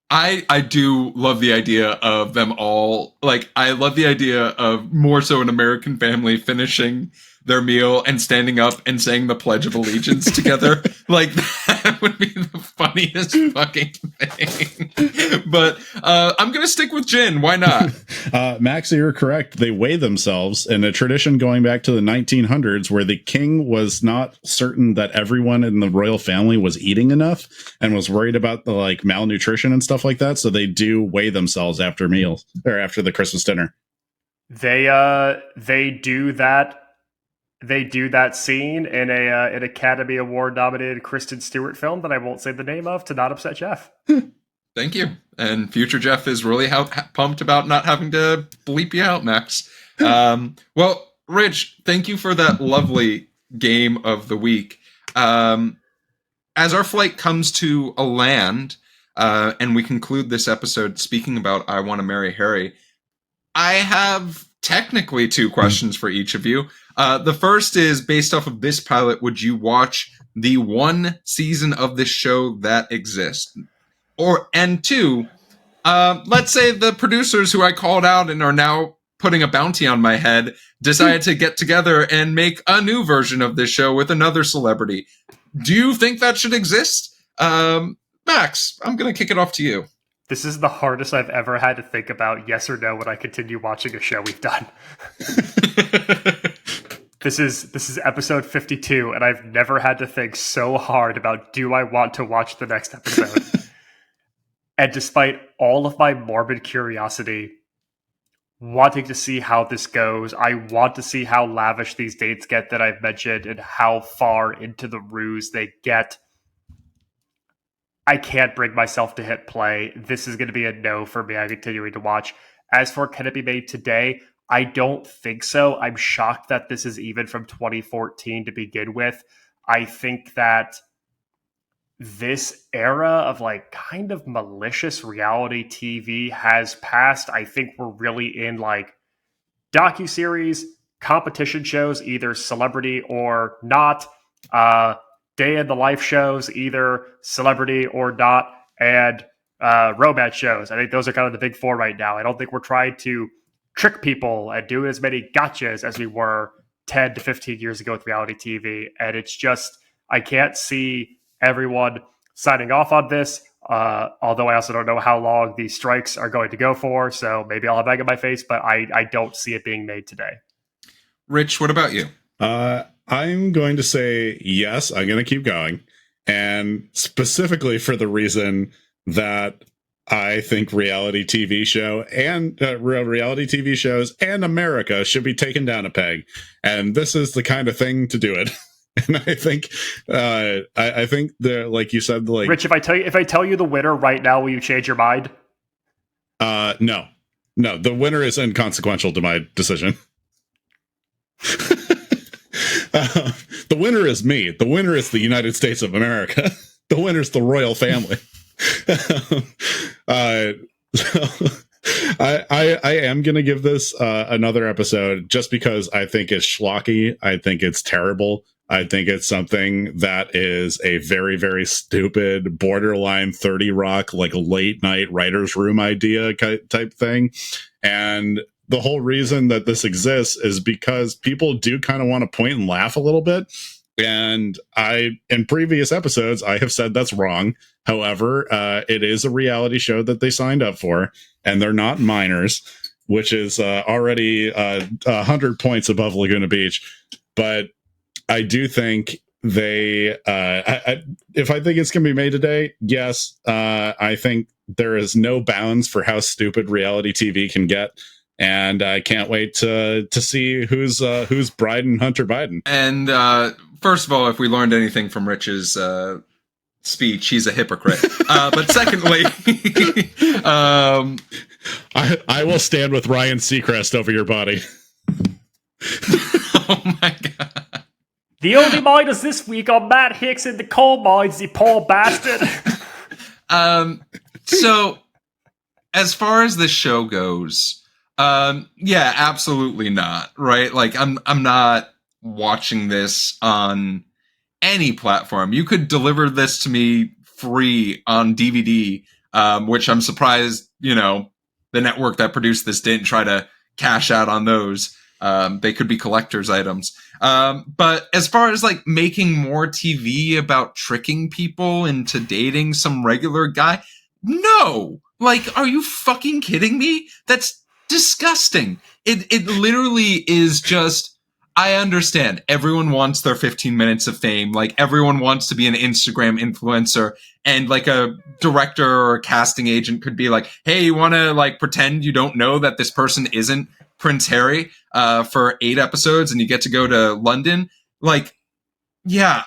I do love the idea of them all. Like, I love the idea of more so an American family finishing their meal and standing up and saying the Pledge of Allegiance together. Like, that would be the funniest fucking thing. But I'm going to stick with gin. Why not? Max, you're correct. They weigh themselves in a tradition going back to the 1900s where the king was not certain that everyone in the royal family was eating enough and was worried about the like malnutrition and stuff like that. So they do weigh themselves after meals or after the Christmas dinner. They do that. They do that scene in an Academy Award nominated Kristen Stewart film that I won't say the name of to not upset Geoff. Thank you. And future Geoff is really pumped about not having to bleep you out, Max. Well, Rich, thank you for that lovely game of the week. As our flight comes to a land, and we conclude this episode speaking about I Want to Marry Harry, I have technically 2 questions for each of you. The first is, based off of this pilot, would you watch the 1 season of this show that exists? And 2, let's say the producers who I called out and are now putting a bounty on my head decided to get together and make a new version of this show with another celebrity. Do you think that should exist? Max, I'm going to kick it off to you. This is the hardest I've ever had to think about yes or no when I continue watching a show we've done. This is episode 52, and I've never had to think so hard about do I want to watch the next episode. And despite all of my morbid curiosity, wanting to see how this goes, I want to see how lavish these dates get that I've mentioned and how far into the ruse they get. I can't bring myself to hit play. This is going to be a no for me. I'm continuing to watch. As for can it be made today, I don't think so. I'm shocked that this is even from 2014 to begin with. I think that this era of like kind of malicious reality TV has passed. I think we're really in like docuseries, competition shows, either celebrity or not, day in the life shows, either celebrity or not, and romance shows. I think those are kind of the big 4 right now. I don't think we're trying to trick people and do as many gotchas as we were 10 to 15 years ago with reality TV. And it's just, I can't see everyone signing off on this. Although I also don't know how long these strikes are going to go for. So maybe I'll have egg in my face, but I don't see it being made today. Rich, what about you? I'm going to say yes. I'm going to keep going. And specifically for the reason that I think reality TV shows and America should be taken down a peg. And this is the kind of thing to do it. And I think, I think the, like you said, like Rich, if I tell you the winner right now, will you change your mind? No, the winner is inconsequential to my decision. The winner is me. The winner is the United States of America. The winner is the royal family. So I am going to give this another episode just because I think it's schlocky. I think it's terrible. I think it's something that is a very, very stupid, borderline 30 Rock, like late night writer's room idea type thing. And the whole reason that this exists is because people do kind of want to point and laugh a little bit. And in previous episodes, I have said that's wrong. However, it is a reality show that they signed up for, and they're not minors, which is already 100 points above Laguna Beach. But I do think if I think it's going to be made today, yes, I think there is no bounds for how stupid reality TV can get. And I can't wait to see who's Bride and Hunter Biden. And first of all, if we learned anything from Rich's speech, he's a hypocrite. But secondly, I will stand with Ryan Seacrest over your body. Oh my god! The only miners this week are Matt Hicks in the coal mines, the poor bastard. So, as far as the show goes. Yeah, absolutely not. Right? Like, I'm not watching this on any platform. You could deliver this to me free on DVD, which I'm surprised, the network that produced this didn't try to cash out on those. They could be collector's items. But as far as like making more TV about tricking people into dating some regular guy, no. Like, are you fucking kidding me? That's disgusting. It literally is just, I understand everyone wants their 15 minutes of fame. Like, everyone wants to be an Instagram influencer, and like a director or a casting agent could be like, hey, you want to like pretend you don't know that this person isn't Prince Harry for 8 episodes and you get to go to London. Like, yeah,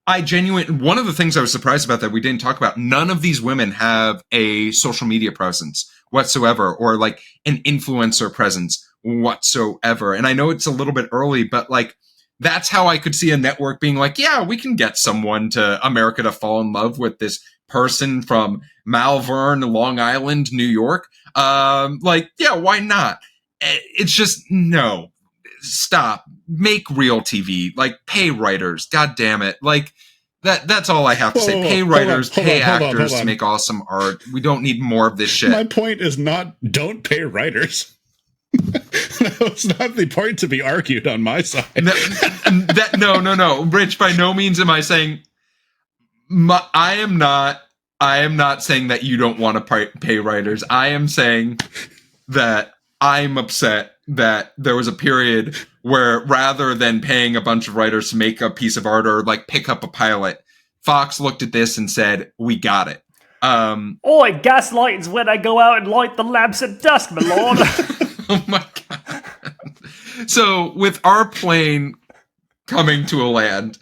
one of the things I was surprised about that we didn't talk about, none of these women have a social media presence whatsoever, or like an influencer presence whatsoever. And I know it's a little bit early, but like, that's how I could see a network being like, yeah, we can get someone to America to fall in love with this person from Malvern, Long Island, New York. Like, yeah, why not? It's just, no, stop, make real TV, like pay writers. God damn it. Like, that's all I have to say. Pay writers, pay actors to make awesome art. We don't need more of this shit. My point is not don't pay writers. That was not the point to be argued on my side. No. Rich, by no means am I saying I am not saying that you don't want to pay writers. I am saying that I'm upset that there was a period where rather than paying a bunch of writers to make a piece of art or like pick up a pilot, Fox looked at this and said, we got it. Oi, gaslighting's when I go out and light the lamps at dusk, my lord. Oh my god. So with our plane coming to a land,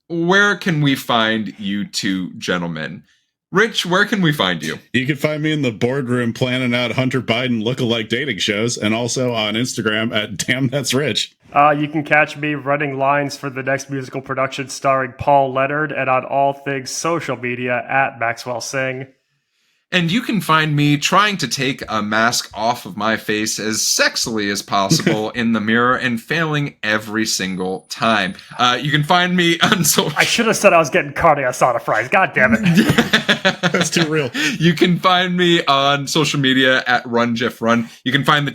where can we find you two gentlemen? Rich, where can we find you? You can find me in the boardroom planning out Hunter Biden lookalike dating shows, and also on Instagram at Damn That's Rich. You can catch me running lines for the next musical production starring Paul Leonard, and on all things social media at Maxwell Singh. And you can find me trying to take a mask off of my face as sexily as possible in the mirror and failing every single time. You can find me on social... I should have said I was getting carne asada fries. God damn it. That's too real. You can find me on social media at RunJeffRun. You can find the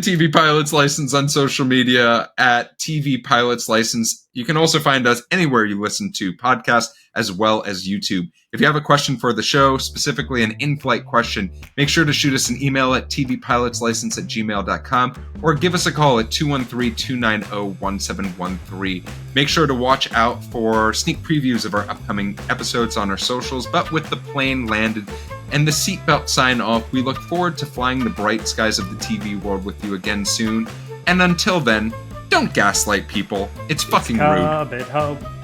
TV Pilots License on social media at TV Pilots License. You can also find us anywhere you listen to podcasts, as well as YouTube. If you have a question for the show, specifically an in-flight question, make sure to shoot us an email at tvpilotslicense@gmail.com or give us a call at 213-290-1713. Make sure to watch out for sneak previews of our upcoming episodes on our socials. But with the plane landed and the seatbelt sign off, we look forward to flying the bright skies of the TV world with you again soon. And until then, don't gaslight people. It's fucking rude.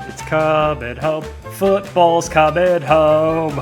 It's coming home. Football's coming home.